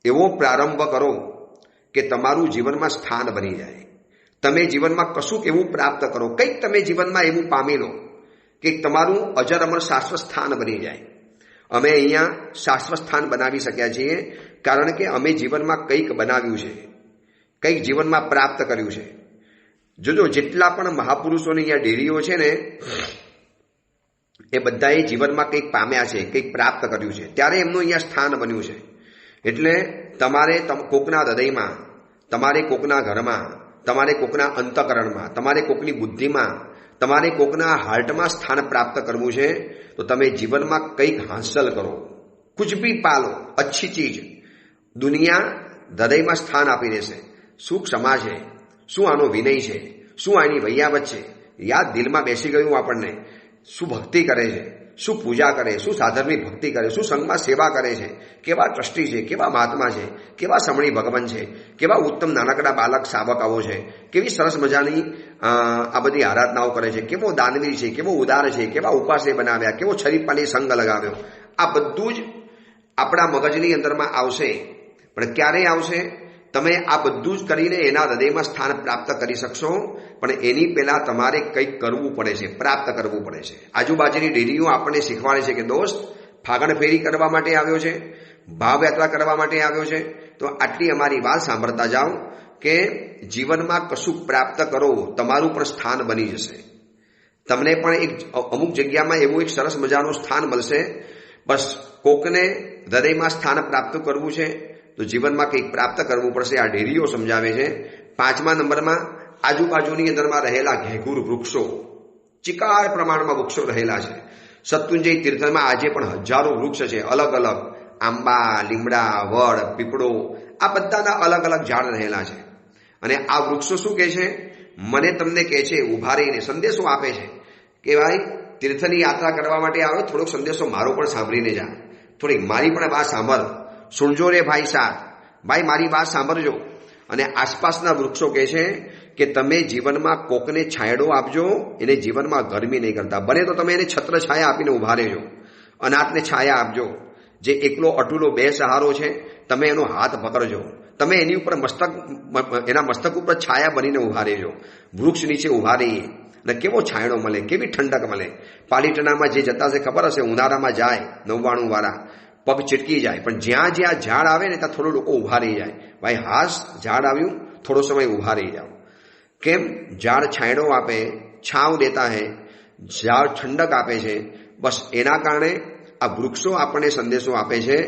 એવો પ્રારંભ કરો કે તમારું જીવનમાં સ્થાન બની જાય. તમે જીવનમાં કશુંક એવું પ્રાપ્ત કરો, કંઈક તમે જીવનમાં એવું પામી લો કે તમારું અજર અમર શાશ્વત સ્થાન બની જાય. અમે અહીંયા શાશ્વત સ્થાન બનાવી શક્યા છીએ કારણ કે અમે જીવનમાં કંઈક બનાવ્યું છે, કંઈક જીવનમાં પ્રાપ્ત કર્યું છે. જોજો જેટલા પણ મહાપુરુષોની અહીંયા ડેરીઓ છે ને એ બધાએ જીવનમાં કંઈક પામ્યા છે, કંઈક પ્રાપ્ત કર્યું છે, ત્યારે એમનું અહીંયા સ્થાન બન્યું છે. એટલે તમારે કોકના હૃદયમાં, તમારે કોકના ઘરમાં, તમારે કોકના અંતકરણમાં, તમારે કોકની બુદ્ધિમાં, તમારે કોકના હાર્ટમાં સ્થાન પ્રાપ્ત કરવું છે. તો તમે જીવનમાં કંઈક હાંસલ કરો, કુછ ભી પાલો, અચ્છી ચીજ. દુનિયા હૃદયમાં સ્થાન આપી દેશે. શું ક્ષમા છે, શું આનો વિનય છે, શું આની વૈયાવત છે, યાદ દિલમાં બેસી ગયું આપણને. શું ભક્તિ કરે છે, શું પૂજા કરે, શું સાધર્મિક ભક્તિ કરે, શું સંઘમાં સેવા કરે છે, કેવા ટ્રસ્ટી છે, કેવા મહાત્મા છે, કેવા સમણી ભગવાન છે, કેવા ઉત્તમ નાનકડા બાલક સાવકાઓ છે, કેવી સરસ મજાની આ બધી આરાધનાઓ કરે છે, કેવો દાનવીર છે, કેવો ઉદાર છે, કેવા ઉપાસે બનાવ્યા, કેવો છરીપાલી સંગ લગાવ્યો. આ બધું જ આપણા મગજની અંદરમાં આવશે. પણ ક્યારે આવશે? તમે આ બધું જ કરીને એના હૃદયમાં સ્થાન પ્રાપ્ત કરી શકશો. પણ એની પહેલા તમારે કંઈક કરવું પડે છે, પ્રાપ્ત કરવું પડે છે. આજુબાજુની ડેરીઓ આપણને શીખવાડે છે કે દોસ્ત, ફાગણ ફેરી કરવા માટે આવ્યો છે, ભાવયાત્રા કરવા માટે આવ્યો છે. તો આટલી અમારી વાત સાંભળતા જાઓ કે જીવનમાં કશું પ્રાપ્ત કરો, તમારું પણ સ્થાન બની જશે. તમને પણ એક અમુક જગ્યામાં એવું એક સરસ મજાનું સ્થાન મળશે. બસ કોકને હૃદયમાં સ્થાન પ્રાપ્ત કરવું છે તો જીવનમાં કંઈક પ્રાપ્ત કરવું પડશે. આ ડેરીઓ સમજાવે છે. 5મા નંબરમાં આજુબાજુની અંદરમાં રહેલા ઘેઘૂર વૃક્ષો, ચિકાર પ્રમાણમાં વૃક્ષો રહેલા છે. સત્તુંજય તીર્થમાં આજે પણ હજારો વૃક્ષ છે, અલગ અલગ આંબા, લીમડા, વડ, પીપળો, આ બધાના અલગ અલગ ઝાડ રહેલા છે. અને આ વૃક્ષો શું કહે છે? મને તમને કહે છે, ઉભા રહીને સંદેશો આપે છે કે ભાઈ તીર્થની યાત્રા કરવા માટે આવ્યો, થોડોક સંદેશો મારો પણ સાંભળીને જા, થોડીક મારી પણ વાત સાંભળ, સુણજો રે ભાઈ સાથ, ભાઈ મારી વાત સાંભળજો. અને આસપાસના વૃક્ષો કહે છે કે તમે જીવનમાં કોકને છાંયડો આપજો, એને જીવનમાં ગરમી નહીં કરતા. બને તો તમે એને છત્ર છાયા આપીને ઉભા રહેજો, અનાથને છાયા આપજો. જે એકલો અટુલો બે સહારો છે, તમે એનો હાથ પકડજો, તમે એની ઉપર એના મસ્તક ઉપર છાયા બનીને ઉભા રહેજો. વૃક્ષ નીચે ઉભા રહીએ અને કેવો છાંયડો મળે, કેવી ઠંડક મળે. પાલીટણામાં જે જતા છે ખબર હશે, ઉનાળામાં જાય 99 વાળા, પગ ચીટકી જાય, પણ જ્યાં જ્યાં ઝાડ આવે ને ત્યાં થોડો લોકો ઉભા રહી જાય. ભાઈ હાશ, ઝાડ આવ્યું, થોડો સમય ઉભા રહી જાઓ. કેમ? ઝાડ છાંયડો આપે, છાંવ દેતા હે, ઝાડ ઠંડક આપે છે. બસ એના કારણે આ વૃક્ષો આપણને સંદેશો આપે છે,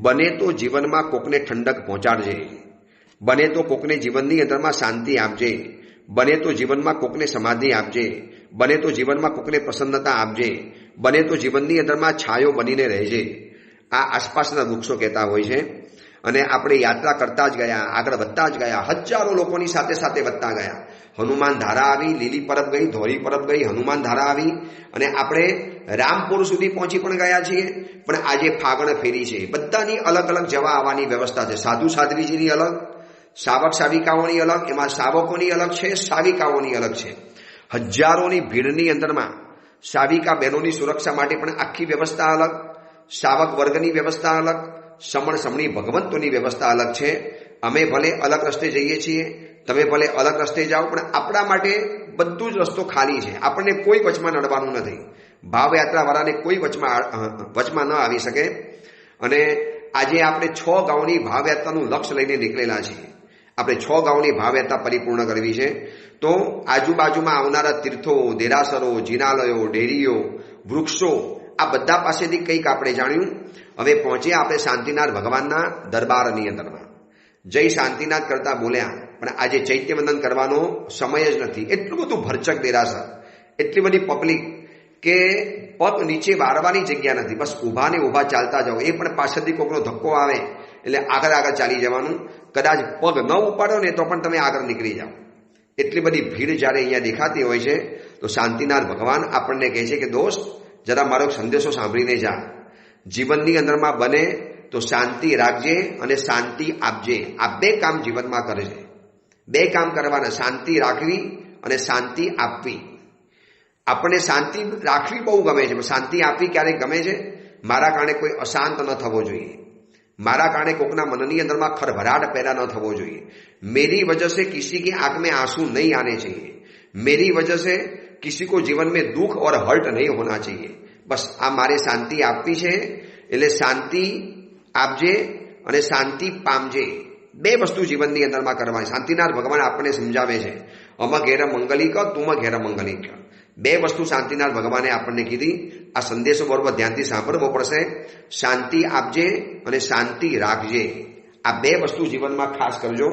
બને તો જીવનમાં કોકને ઠંડક પહોંચાડજે, બને તો કોકને જીવનની અંદરમાં શાંતિ આપજે, બને તો જીવનમાં કોકને સમાધિ આપજે, બને તો જીવનમાં કોકને પ્રસન્નતા આપજે, બને તો જીવનની અંદરમાં છાયો બનીને રહેજે. આ આસપાસના વૃક્ષો કહેતા હોય છે. અને આપણે યાત્રા કરતા જ ગયા, આગળ વધતા જ ગયા, હજારો લોકોની સાથે સાથે વધતા ગયા. હનુમાન ધારા આવી, લીલી પરબ ગઈ, ધોરી પરબ ગઈ, હનુમાન ધારા આવી, અને આપણે રામપુર સુધી પહોંચી પણ ગયા છીએ. પણ આજે ફાગણ ફેરી છે, બધાની અલગ અલગ જવા આવવાની વ્યવસ્થા છે. સાધુ સાધ્વીજીની અલગ, સાવક સાવિકાઓની અલગ, એમાં સાવકોની અલગ છે, સાવિકાઓની અલગ છે. હજારોની ભીડની અંદરમાં સાવિકા બહેનોની સુરક્ષા માટે પણ આખી વ્યવસ્થા અલગ, સાવક વર્ગની વ્યવસ્થા અલગ, સમણ સમણી ભગવંતોની વ્યવસ્થા અલગ છે. અમે ભલે અલગ રસ્તે જઈએ છીએ, તમે ભલે અલગ રસ્તે જાઓ, પણ આપણા માટે બધું જ રસ્તો ખાલી છે. આપણને કોઈ વચમાં નડવાનું નથી. ભાવયાત્રાવાળાને કોઈ વચમાં ન આવી શકે. અને આજે આપણે 6 ગાઉની ભાવયાત્રાનું લક્ષ્ય લઈને નીકળેલા છીએ. આપણે 6 ગાઉની ભાવયાત્રા પરિપૂર્ણ કરવી છે. તો આજુબાજુમાં આવનારા તીર્થો, દેરાસરો, જિનાલયો, ડેરીઓ, વૃક્ષો, આ બધા પાસેથી કંઈક આપણે જાણ્યું. હવે પહોંચ્યા આપણે શાંતિનાથ ભગવાનના દરબારની અંદરમાં. જય શાંતિનાથ કરતા બોલ્યા, પણ આજે ચૈત્યવંદન કરવાનો સમય જ નથી. એટલું બધું ભરચક દેરાસર, એટલી બધી પબ્લિક કે પગ નીચે વાળવાની જગ્યા નથી. બસ ઊભા ને ઊભા ચાલતા જાઓ. એ પણ પાછળથી કોઈનો ધક્કો આવે એટલે આગળ આગળ ચાલી જવાનું. કદાચ પગ ન ઉપાડો ને તો પણ તમે આગળ નીકળી જાઓ. એટલી બધી ભીડ જ્યારે અહીંયા દેખાતી હોય છે, તો શાંતિનાથ ભગવાન આપણને કહે છે કે દોસ્ત, જરા મારો સંદેશો સાંભળીને જા. જીવનની અંદરમાં બને તો શાંતિ રાખજે અને શાંતિ આપજે. આ 2 કામ જીવનમાં કરજે. 2 કામ કરવાના, શાંતિ રાખવી અને શાંતિ આપવી. આપણને શાંતિ રાખવી બહુ ગમે છે, પણ શાંતિ આપવી ક્યારેક ગમે છે? મારા કારણે કોઈ અશાંત ન થવો જોઈએ, મારા કારણે કોકના મનની અંદરમાં ખરભરાટ पैदा न થવો જોઈએ. मेरी वजह से किसी की आंख में आंसू नहीं आने चाहिए, मेरी वजह से किसी को जीवन में दुख और हर्ट नहीं होना चाहिए. बस આ મારે શાંતિ આપવી છે, એટલે શાંતિ આપજે અને શાંતિ પામજે. 2 વસ્તુ જીવનની અંદરમાં કરવાની. શાંતિનાથ ભગવાન આપણને સમજાવે છે, અમ ઘેર મંગલિક તુમ ઘેર મંગલિક. 2 વસ્તુ શાંતિનાથ ભગવાને આપણને કીધી. આ સંદેશો બરોબર ધ્યાનથી સાંભળવો પડશે. શાંતિ આપજે અને શાંતિ રાખજે. આ 2 વસ્તુ જીવનમાં ખાસ કરજો.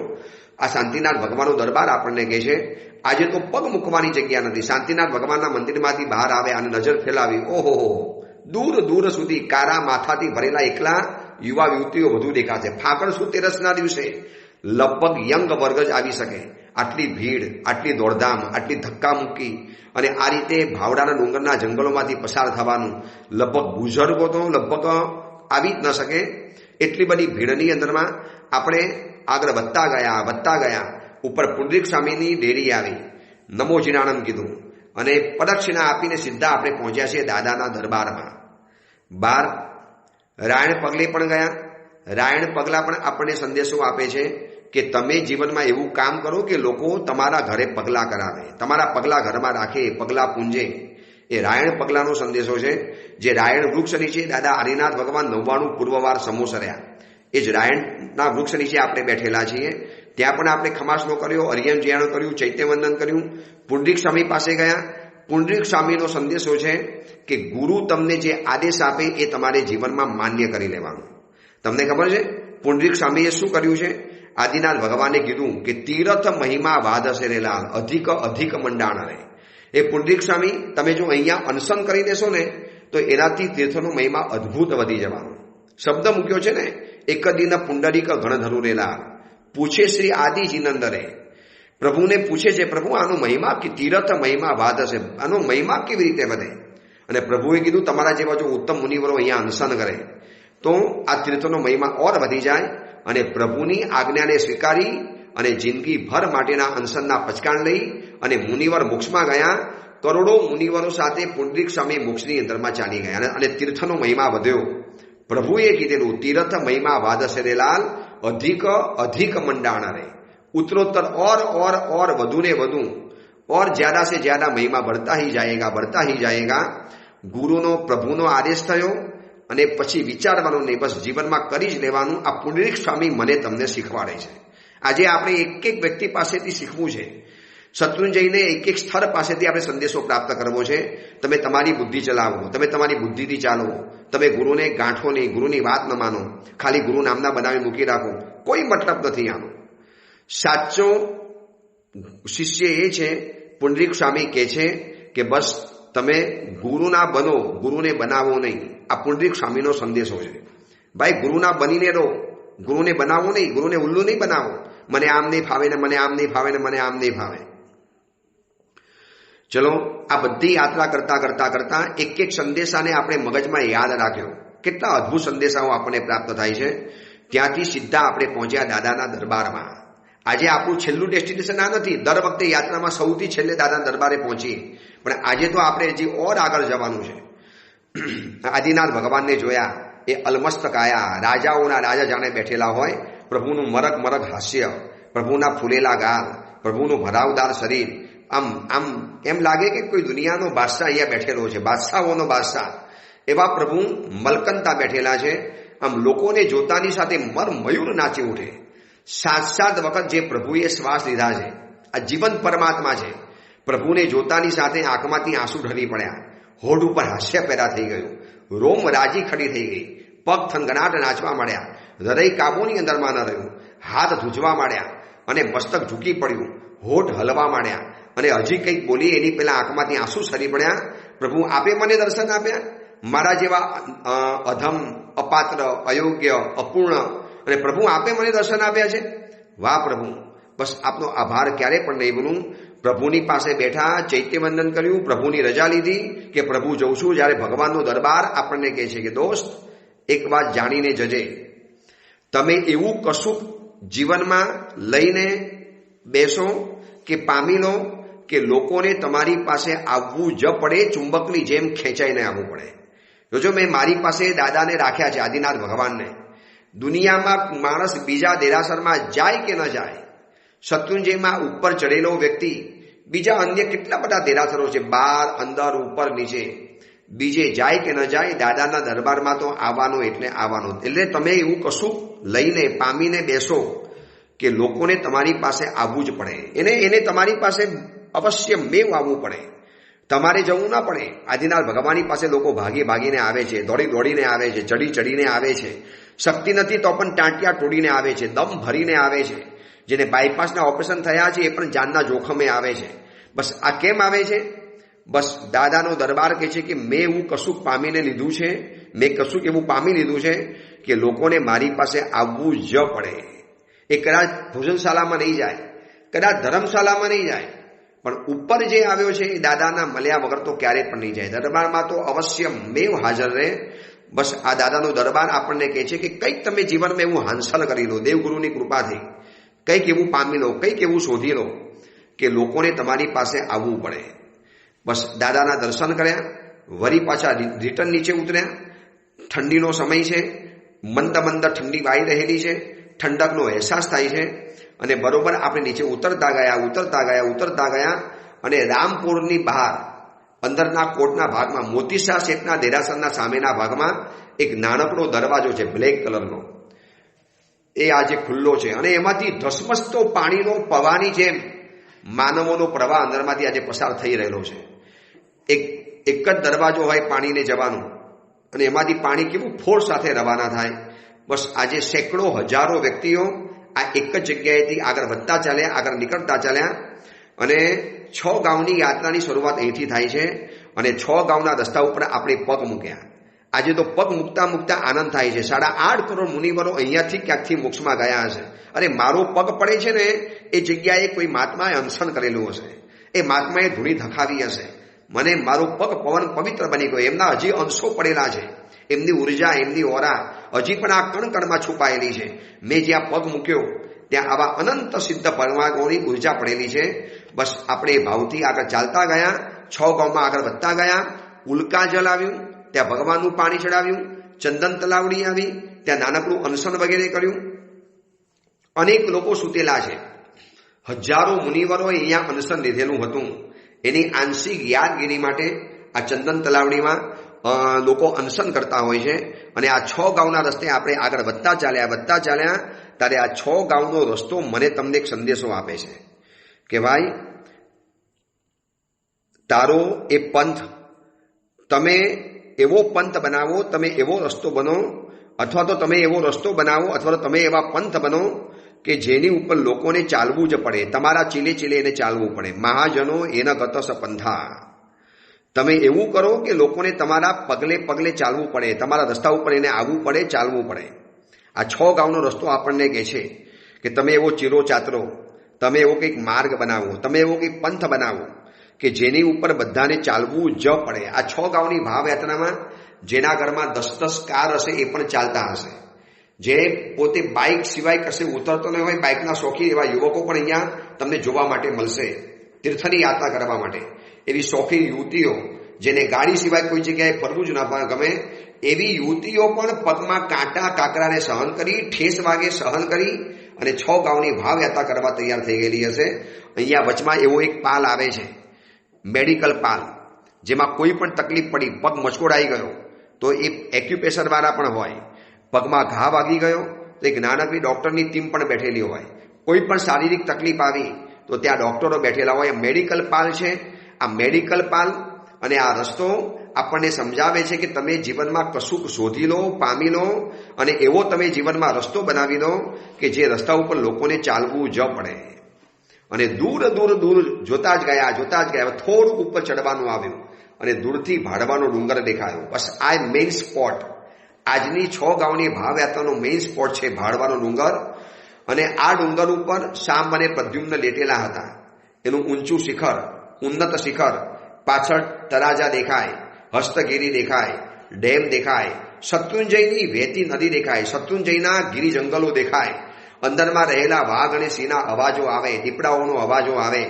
આ શાંતિનાથ ભગવાનનો દરબાર આપણને કહે છે, આજે તો પગ મૂકવાની જગ્યા નથી. શાંતિનાથ ભગવાનના મંદિરમાંથી બહાર આવે અને નજર ફેલાવી, ઓહો, દૂર દૂર સુધી કારા માથાથી ભરેલા એકલા યુવા યુવતીઓ વધુ દેખાશે. ફાગણ સુદ તેરસના દિવસે લગભગ યંગ વર્ગ જ આવી શકે. આટલી ભીડ, આટલી દોડધામ, આટલી ધક્કા મૂકી અને આ રીતે ભાવડાના ડુંગરના જંગલોમાંથી પસાર થવાનું, લગભગ બુઝુર્ગો તો લગભગ આવી જ ન શકે. એટલી બધી ભીડની અંદરમાં આપણે આગળ વધતા ગયા. ઉપર પુંડરીક સ્વામીની ડેરી આવી, નમો જીનાણમ કીધું અને પ્રદક્ષિણા આપીને સીધા આપણે પહોંચ્યા છીએ દાદાના દરબારમાં. બહાર રાયણ પગલે પણ ગયા. રાયણ પગલા પણ આપણને સંદેશો આપે છે કે તમે જીવનમાં એવું કામ કરો કે લોકો તમારા ઘરે પગલા કરાવે, તમારા પગલા ઘરમાં રાખે, પગલા પૂંજે. એ રાયણ પગલાનો સંદેશો છે. જે રાયણ વૃક્ષ નીચે દાદા આદિનાથ ભગવાન 99 પૂર્વવાર સમોસર્યા, એ જ રાયણના વૃક્ષ નીચે આપણે બેઠેલા છીએ. ત્યાં પણ આપણે ખમાસનો કર્યો, અરિયમ જીયાણો કર્યું, ચૈત્યવંદન કર્યું. પુંડરીક સ્વામી પાસે ગયા. પુંડરીક સ્વામીનો સંદેશો છે કે ગુરુ તમને જે આદેશ આપે એ તમારે જીવનમાં માન્ય કરી લેવાનું. તમને ખબર છે પુંડરીક સ્વામીએ શું કર્યું છે? આદિનાથ ભગવાને કીધું કે તીર્થ મહિમા વાદશે રે લાલ, અધિક અધિક મંડાણ રે. એ પુંડરીક સ્વામી તમે જો અહીંયા અનશન કરી દેશો ને તો એનાથી તીર્થનો મહિમા અદ્ભુત વધી જવાનો. શબ્દ મૂક્યો છે ને, એક દિન પુંડરીક ગણધરુ રે લાલ, પૂછે શ્રી આદિ જીનંદરે. પ્રભુને પૂછે છે, પ્રભુ આનો મહિમા કે તીર્થ મહિમા વાદશે, આનો મહિમા કેવી રીતે વધે? અને પ્રભુએ કીધું તમારા જેવા જો ઉત્તમ મુનિવરો અહીંયા અનશન કરે તો આ તીર્થનો મહિમા ઓર વધી જાય. અને પ્રભુની આજ્ઞાને સ્વીકારી અને જિંદગી ભર માટેના અનશનના પચકાણ લઈ અને મુનિવર મોક્ષમાં ગયા. કરોડો મુનિવરો સાથે પુંડરીક સ્વામી મોક્ષની અંદરમાં ચાલી ગયા અને તીર્થનો મહિમા વધ્યો. પ્રભુએ કીધેલું તીર્થ મહિમા વાદશે રે લાલ, અધિક અધિક મંડાણ રે. उत्तरोत्तर और વધુ ને વધુ और ज्यादा से ज्यादा महिमा बढ़ता ही जाएगा. ગુરુનો પ્રભુનો આદેશ થયો અને પછી વિચારવાનું નહીં, બસ જીવનમાં કરી જ લેવાનું. આ પુંડરીક સ્વામી મને તમને શીખવાડે છે. આજે આપણે એક એક વ્યક્તિ પાસેથી શીખવું છે. શત્રુંજયને એક એક સ્થળ પાસેથી આપણે સંદેશો પ્રાપ્ત કરવો છે. તમે તમારી બુદ્ધિ ચલાવો, તમે તમારી બુદ્ધિથી ચાલો, તમે ગુરુને ગાંઠો નહીં, ગુરુની વાત ન માનો, ખાલી ગુરુ નામના બનાવી મૂકી રાખો, કોઈ મતલબ નથી આનો. સાચો શિષ્ય એ છે, પુંડરીક સ્વામી કહે છે કે બસ તમે ગુરુના બનો, ગુરુને બનાવો નહીં. આ પુંડરીક સ્વામીનો સંદેશો છે. ભાઈ ગુરુના બનીને રહો, ગુરુને બનાવો નહીં, ગુરુને ઉલ્લુ નહીં બનાવો. મને આમ નહીં ફાવે ને મને આમ નહીં ફાવે ને મને આમ નહીં ફાવે. ચલો, આ બધી યાત્રા કરતા એક એક સંદેશાને આપણે મગજમાં યાદ રાખ્યો. કેટલા અદ્ભુત સંદેશાઓ આપણને પ્રાપ્ત થાય છે. ત્યાંથી સીધા આપણે પહોંચ્યા દાદાના દરબારમાં. આજે આપણું છેલ્લું ડેસ્ટિનેશન આ નથી. દર વખતે યાત્રામાં સૌથી છેલ્લે દાદાના દરબારે પહોંચીએ, પણ આજે તો આપણે હજી ઓર આગળ જવાનું છે. આદિનાથ ભગવાનને જોયા, એ અલમસ્તક આયા, રાજાઓના રાજા જાણે બેઠેલા હોય. પ્રભુનું મરક મરક હાસ્ય, પ્રભુના ફૂલેલા ગાલ, પ્રભુનું ભરાવદાર શરીર. આમ એમ લાગે કે કોઈ દુનિયાનો બાદશાહ અહીંયા બેઠેલો છે, બાદશાહોનો બાદશાહ. એવા પ્રભુ મલકંતા બેઠેલા છે. આમ લોકોને જોતાની સાથે મયુર નાચી ઉઠે. 7 વખત જે પ્રભુએ શ્વાસ લીધા છે, આ જીવંત પરમાત્મા છે. પ્રભુને જોતાની સાથે આંખમાંથી આંસુ ઢળી પડ્યા, હોઠ ઉપર હાસ્ય પેદા થઈ ગયું, રોમ રાજી ખડી થઈ ગઈ, પગ થનગનાટ નાચવા માંડ્યા, હૃદય કાબુની અંદરમાં ન રહ્યું, હાથ ધ્રુજવા માંડ્યા અને મસ્તક ઝૂકી પડ્યું, હોઠ હલવા માંડ્યા અને હજી કંઈક બોલી એની પહેલા આંખમાંથી આંસુ સરી પડ્યા. પ્રભુ આપે મને દર્શન આપ્યા, મારા જેવા અધમ, અપાત્ર, અયોગ્ય, અપૂર્ણ, અને પ્રભુ આપે મને દર્શન આપ્યા છે. વાહ પ્રભુ, બસ આપનો આભાર ક્યારે પણ નહીં ભૂલું. પ્રભુની પાસે બેઠા, ચૈત્યવંદન કર્યું, પ્રભુની રજા લીધી કે પ્રભુ જઉં છું. જ્યારે ભગવાનનો દરબાર આપણને કહે છે કે દોસ્ત એક વાત જાણીને જજે, તમે એવું કશું જીવનમાં લઈને બેસો કે પામી લો કે લોકોને તમારી પાસે આવવું જ પડે, ચુંબકની જેમ ખેંચાઈને આવવું પડે. જો મેં મારી પાસે દાદાને રાખ્યા છે, આદિનાથ ભગવાનને. દુનિયામાં માણસ બીજા દેરાસરમાં જાય કે ન જાય, શત્રુંજયમાં ઉપર ચડેલો વ્યક્તિ બીજા અન્ય કેટલા બધા દેરાસરો છે, બહાર, અંદર, ઉપર, નીચે, બીજે જાય કે ન જાય, દાદાના દરબારમાં તો આવવાનો એટલે આવવાનો. એટલે તમે એવું કશું લઈને પામીને બેસો કે લોકોને તમારી પાસે આવવું જ પડે. એને તમારી પાસે અવશ્ય મેવ આવવું પડે, તમારે જવું ના પડે. આદિનાથ ભગવાનની પાસે લોકો ભાગીને આવે છે, દોડીને આવે છે, ચડીને આવે છે. શક્તિ નથી તો પણ ટાંટિયા તોડીને આવે છે, દમ ભરીને આવે છે. જેને બાયપાસના ઓપરેશન થયા છે એ પણ જાનના જોખમે આવે છે. બસ આ કેમ આવે છે? બસ દાદાનો દરબાર કહે છે કે મેં એવું કશું પામીને લીધું છે, મેં કશું એવું પામી લીધું છે કે લોકોને મારી પાસે આવવું જ પડે. એ કદાચ ભોજનશાળામાં નહીં જાય, કદાચ ધર્મશાળામાં નહીં જાય, પણ ઉપર જે આવ્યો છે એ દાદાના મળ્યા વગર તો ક્યારેય પણ નહીં જાય. દરબારમાં તો અવશ્ય મેવ હાજર રહે. બસ આ દાદાનો દરબાર આપણને કહે છે કે કંઈક તમે જીવનમાં એવું હાંસલ કરી લો, દેવગુરુની કૃપાથી કંઈક એવું પામી લો, કંઈક એવું શોધી લો કે લોકોને તમારી પાસે આવવું પડે. બસ દાદાના દર્શન કર્યા, વળી પાછા રિટર્ન નીચે ઉતર્યા. ઠંડીનો સમય છે, મંદ ઠંડી વાઈ રહેલી છે, ઠંડકનો અહેસાસ થાય છે. અને બરોબર આપણે નીચે ઉતરતા ગયા અને રામપુરની બહાર અંદરના કોટના ભાગમાં મોતીશા શેઠના દેરાસરના સામેના ભાગમાં એક નાનકડો દરવાજો છે, બ્લેક કલરનો. એ આજે ખુલ્લો છે અને એમાંથી ધસમસતો પાણીનો પ્રવાહની જેમ માનવોનો પ્રવાહ અંદરમાંથી આજે પસાર થઈ રહેલો છે. એક જ દરવાજો હોય પાણીને જવાનું અને એમાંથી પાણી કેવું ફોર્સ સાથે રવાના થાય. બસ આજે સેંકડો હજારો વ્યક્તિઓ આ એક જ જગ્યાએથી આગળ વધતા ચાલ્યા, આગળ નીકળતા ચાલ્યા અને 6 ગામની યાત્રાની શરૂઆત અહીંથી થાય છે અને 6 ગામના રસ્તા ઉપર આપણે પગ મૂક્યા. આજે તો પગ મૂકતા મૂકતા આનંદ થાય છે. 8.5 કરોડ મુનિવરો અહીંયાથી ક્યાંકથી મોક્ષમાં ગયા હશે. અરે મારો પગ પડે છે ને એ જગ્યાએ કોઈ મહાત્માએ અનશન કરેલું હશે, એ મહાત્માએ ધૂણી ધખાવી હશે, મને મારો પગ પવન પવિત્ર બની ગયો. એમના હજી અંશો પડેલા છે, એમની ઉર્જા, એમની ઓરા હજી પણ આ કણકણમાં છુપાયેલી છે. મેં જ્યાં પગ મૂક્યો ત્યાં આવા અનંત સિદ્ધ પરમાત્માની ઉર્જા પડેલી છે. બસ આપણે ભાવથી આગળ ચાલતા ગયા, 6 ગામમાં આગળ વધતા ગયા. ઉલ્કા જલ આવ્યું, ત્યાં ભગવાનનું પાણી ચડાવ્યું. ચંદન તલાવડી આવી, ત્યાં નાનકડું અનશન વગેરે કર્યું. અનેક લોકો સૂતેલા છે, હજારો મુનિવરોએ અહીંયા અનશન લીધેલું હતું. એની આંશિક યાદગીરી માટે આ ચંદન તલાવડીમાં લોકો અનશન કરતા હોય છે. અને આ 6 ગામના રસ્તે આપણે આગળ વધતા ચાલ્યા ત્યારે આ 6 ગામનો રસ્તો મને તમને એક સંદેશો આપે છે કે ભાઈ તારો એ પંથ, તમે એવો પંથ બનાવો, તમે એવો રસ્તો બનો, અથવા તો તમે એવો રસ્તો બનાવો અથવા તો તમે એવા પંથ બનો કે જેની ઉપર લોકોને ચાલવું જ પડે, તમારા ચીલે ચીલે એને ચાલવું પડે. મહાજનો એના ગતસ પંથા. તમે એવું કરો કે લોકોને તમારા પગલે પગલે ચાલવું પડે, તમારા રસ્તા ઉપર એને આવવું પડે, ચાલવું પડે. આ 6 ગામનો રસ્તો આપણને કહે છે કે તમે એવો ચીરો ચાતરો, તમે એવો કંઈક માર્ગ બનાવો, તમે એવો કંઈક પંથ બનાવો કે જેની ઉપર બધાને ચાલવું જ પડે. આ 6 ગામની ભાવયાત્રામાં જેના ઘરમાં 10 કાર હશે એ પણ ચાલતા હશે. જે પોતે બાઇક સિવાય કશે ઉતરતો ન હોય, બાઇકના શોખીન એવા યુવકો પણ અહીંયા તમને જોવા માટે મળશે, તીર્થની યાત્રા કરવા માટે. એવી શોખીન યુવતીઓ જેને ગાડી સિવાય કોઈ જગ્યાએ ફરવું જ ના ગમે, એવી યુવતીઓ પણ પગમાં કાંટા કાકરાને સહન કરી, ઠેસ વાગે સહન કરી અને 6 ગામની ભાવયાત્રા કરવા તૈયાર થઈ ગયેલી હશે. અહીંયા વચમાં એવો એક પાલ આવે છે, મેડિકલ પાલ, જેમાં કોઈ પણ તકલીફ પડી, પગ મચકોડાઈ ગયો તો એ એક્યુપ્રેશર વાળા પણ હોય, પગમાં ઘા વાગી ગયો તો એક નાનકડી ડોક્ટરની ટીમ પણ બેઠેલી હોય, કોઈ પણ શારીરિક તકલીફ આવી તો ત્યાં ડોક્ટરો બેઠેલા હોય. મેડિકલ પાલ છે. આ મેડિકલ પાલ અને આ રસ્તો આપણને સમજાવે છે કે તમે જીવનમાં કશુંક શોધી લો, પામી લો અને એવો તમે જીવનમાં રસ્તો બનાવી લો કે જે રસ્તા ઉપર લોકોને ચાલવું જ પડે. અને દૂર દૂર દૂર જોતા જ ગયા, થોડુંક ઉપર ચડવાનું આવ્યું અને દૂરથી ભાડવાનો ડુંગર દેખાયો. બસ આ મેઇન સ્પોટ, આજની 6 ગામની ભાવયાત્રાનો મેઇન સ્પોટ છે ભાડવાનો ડુંગર. અને આ ડુંગર ઉપર શામ અને પ્રદ્યુમ્ન લેટેલા હતા. એનું ઊંચું શિખર, ઉન્નત શિખર, પાછળ તરાજા દેખાય, હસ્તગીરી દેખાય, ડેમ દેખાય, શત્રુંજયની વહેતી નદી દેખાય, શત્રુંજયના ગીરી જંગલો દેખાય, અંદરમાં રહેલા વાઘ અને સિંહના અવાજો આવે, દીપડાઓનો અવાજો આવે.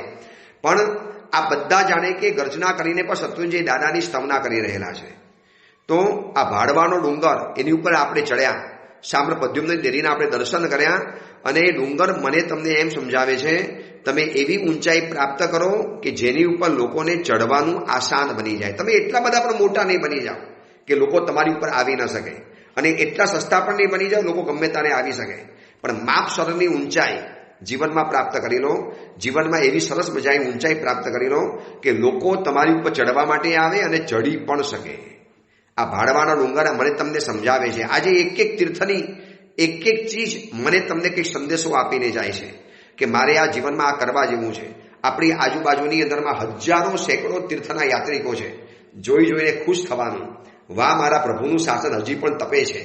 પણ આ બધા જાણે કે ગર્જના કરીને પણ શત્રુંજય દાદાની સ્તવના કરી રહેલા છે. તો આ ભાડવાનો ડુંગર, એની ઉપર આપણે ચડ્યા, શામ્ર પ્રદ્યુમ્ન દેરીના આપણે દર્શન કર્યા. અને એ ડુંગર મને તમને એમ સમજાવે છે, તમે એવી ઊંચાઈ પ્રાપ્ત કરો કે જેની ઉપર લોકોને ચડવાનું આસાન બની જાય. તમે એટલા બધા પણ મોટા નહીં બની જાઓ કે લોકો તમારી ઉપર આવી ન શકે, અને એટલા સસ્તા પણ નહીં બની જાઓ લોકો ગમે ત્યારે આવી શકે. પણ માપસરની ઊંચાઈ જીવનમાં પ્રાપ્ત કરી લો, જીવનમાં એવી સરસ મજાની ઊંચાઈ પ્રાપ્ત કરી લો કે લોકો તમારી ઉપર ચડવા માટે આવે અને ચડી પણ શકે. આ ભાડવાનો ડુંગર મને તમને સમજાવે છે. આજે એક એક તીર્થની એક એક ચીજ મને તમને કંઈક સંદેશો આપીને જાય છે કે મારે આ જીવનમાં આ કરવા જેવું છે. આપણી આજુબાજુની અંદરમાં હજારો સેંકડો તીર્થના યાત્રિકો છે, જોઈ જોઈને ખુશ થવાનું, વાહ મારા પ્રભુનું શાસન હજી પણ તપે છે,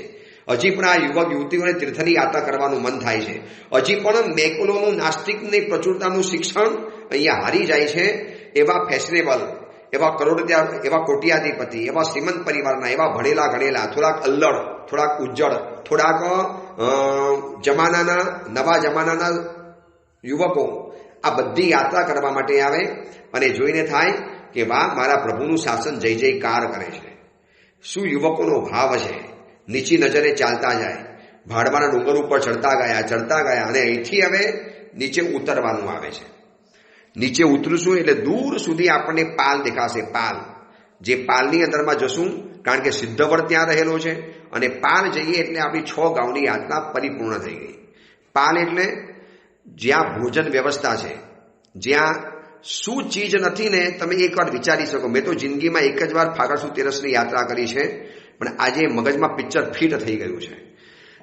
હજી પણ આ યુવક યુવતીઓને તીર્થની યાત્રા કરવાનું મન થાય છે, હજી પણ મેકલોનું નાસ્તિકની પ્રચુરતાનું શિક્ષણ અહીંયા હારી જાય છે. એવા ફેશનેબલ, એવા કરોડોપિયા, એવા કોટિયાધિપતિ, એવા શ્રીમંત પરિવારના, એવા ભણેલા ગણેલા, થોડાક અલ્લડ, થોડાક ઉજ્જડ, થોડાક જમાનાના, નવા જમાનાના યુવકો આ બધી યાત્રા કરવા માટે આવે અને જોઈને થાય કે વાહ મારા પ્રભુનું શાસન જય જયકાર કરે છે. શું યુવકોનો ભાવ છે. નીચી નજરે ચાલતા જાય, ભાડવાના ડુંગર ઉપર ચડતા ગયા અને અહીંથી હવે નીચે ઉતરવાનું આવે છે. નીચે ઉતરશું એટલે દૂર સુધી આપણને પાલ દેખાશે. પાલ, જે પાલની અંદરમાં જશું, કારણ કે સિદ્ધવડ ત્યાં રહેલો છે. અને પાલ જઈએ એટલે આપણી 6 ગામની યાત્રા પરિપૂર્ણ થઈ ગઈ. પાલ એટલે જ્યાં ભોજન વ્યવસ્થા છે, જ્યાં શું ચીજ નથી ને તમે એકવાર વિચારી શકો. મેં તો જિંદગીમાં એક જ વાર ફાગણ સુદ તેરસની યાત્રા કરી છે, પણ આજે મગજમાં પિક્ચર ફિટ થઈ ગયું છે.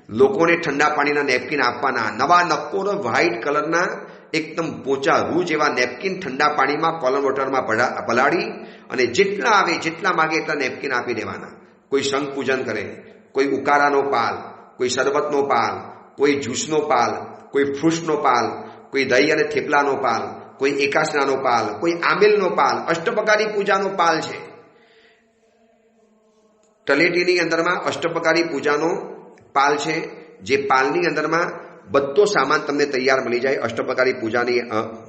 લોકોને ઠંડા પાણીના નેપકિન આપવાના, નવા નક્કોર વ્હાઇટ કલરના એકદમ પોચા રૂ જેવા નેપકિન ઠંડા પાણીમાં કોલમ વોટરમાં પલાળી અને જેટલા આવે જેટલા માગે એટલા નેપકિન આપી દેવાના. કોઈ શંખ પૂજન કરે, કોઈ ઉકાળાનો પાલ, કોઈ શરબતનો પાલ, કોઈ જ્યુસનો પાલ, કોઈ ફ્રૂટ્સનો પાલ, કોઈ દહીં અને થેપલાનો પાલ, કોઈ એકાસનાનો પાલ, કોઈ આંબેલનો પાલ, અષ્ટપ્રકારી પૂજાનો પાલ છે. તલેટીની અંદરમાં અષ્ટપ્રકારી પૂજાનો પાલ છે, જે પાલની અંદરમાં બધો સામાન તમને તૈયાર મળી જાય અષ્ટપ્રકારી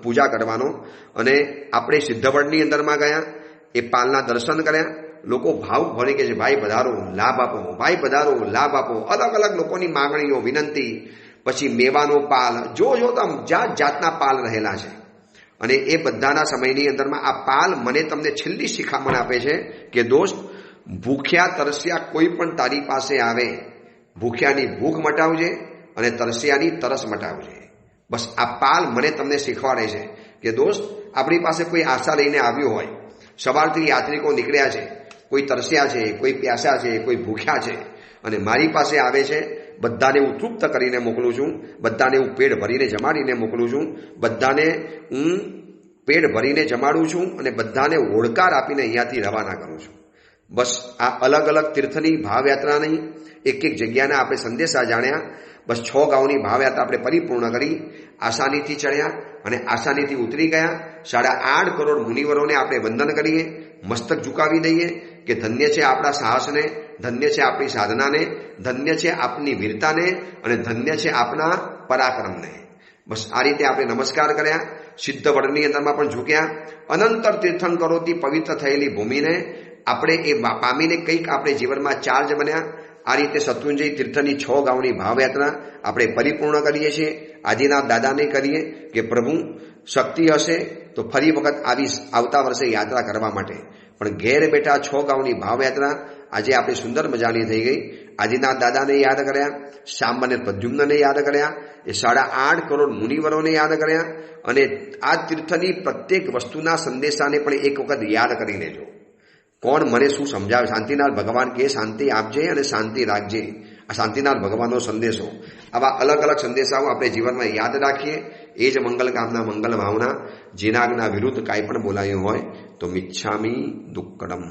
પૂજા કરવાનો. અને આપણે સિદ્ધવડની અંદરમાં ગયા, એ પાલના દર્શન કર્યા. લોકો ભાવ ભરે કે છે ભાઈ પધારો, લાભ આપો, ભાઈ પધારો, લાભ આપો. અલગ અલગ લોકોની માગણીઓ, વિનંતી. પછી મેવાનો પાલ, જો તમ જાત જાતના પાલ રહેલા છે. અને એ બધાના સમયની અંદરમાં આ પાલ મને તમને છેલ્લી શિખામણ આપે છે કે દોસ્ત, ભૂખ્યા તરસ્યા કોઈ પણ તારી પાસે આવે, ભૂખ્યાની ભૂખ મટાવજે અને તરસ્યાની તરસ મટાવજે. બસ આ પાલ મને તમને શીખવાડે છે કે દોસ્ત, આપણી પાસે કોઈ આશા લઈને આવ્યો હોય, સવારથી યાત્રિકો નીકળ્યા છે, કોઈ તરસ્યા છે, કોઈ પ્યાસા છે, કોઈ ભૂખ્યા છે, અને મારી પાસે આવે છે. બધાને હું તૃપ્ત કરીને મોકલું છું, બધાને હું પેટ ભરીને જમાડીને મોકલું છું, બધાને હું પેટ ભરીને જમાડું છું અને બધાને હોડકાર આપીને અહીંયાથી રવાના કરું છું. બસ આ અલગ અલગ તીર્થની ભાવયાત્રાની એક એક જગ્યાના આપણે સંદેશા જાણ્યા. બસ 6 ગાઉની ભાવયાત્રા આપણે પરિપૂર્ણ કરી. આસાનીથી ચડ્યા અને આસાનીથી ઉતરી ગયા. 8.5 કરોડ મુનિવરોને આપણે વંદન કરીએ, મસ્તક ઝુકાવી દઈએ કે ધન્ય છે આપણા સાહસને, ધન્ય છે આપણી સાધનાને, ધન્ય છે આપની વીરતાને અને ધન્ય છે આપણા પરાક્રમને. બસ આ રીતે આપણે નમસ્કાર કર્યા. સિદ્ધવડની અંદરમાં પણ ઝૂક્યા. અનંતર તીર્થંકરોથી પવિત્ર થયેલી ભૂમિને આપણે એ પામીને કંઈક આપણે જીવનમાં ચાર્જ બન્યા. આ રીતે શત્રુંજય તીર્થની 6 ગાઉની ભાવયાત્રા આપણે પરિપૂર્ણ કરીએ છીએ. આદિનાથ દાદાને કરીએ કે પ્રભુ શક્તિ હશે તો ફરી વખત આવતા વર્ષે યાત્રા કરવા માટે. પણ ઘેર બેઠા 6 ગાઉની ભાવયાત્રા આજે આપણે સુંદર મજાની થઈ ગઈ. આદિનાથ દાદાને યાદ કર્યા, શાંબ અને પ્રદ્યુમ્નને યાદ કર્યા, એ 8.5 કરોડ મુનિવરોને યાદ કર્યા. અને આ તીર્થની પ્રત્યેક વસ્તુના સંદેશાને પણ એક વખત યાદ કરી લેજો. કોણ મને શું સમજાવે? શાંતિનાથ ભગવાન કે શાંતિ આપજે અને શાંતિ રાખજે. આ શાંતિનાથ ભગવાનનો સંદેશો. આવા અલગ અલગ સંદેશાઓ આપણે જીવનમાં યાદ રાખીએ. એ જ મંગલ કામના, મંગલ ભાવના. જેના વિરુદ્ધ કાંઈ પણ બોલાયું હોય તો મિચ્છામી દુક્કડમ.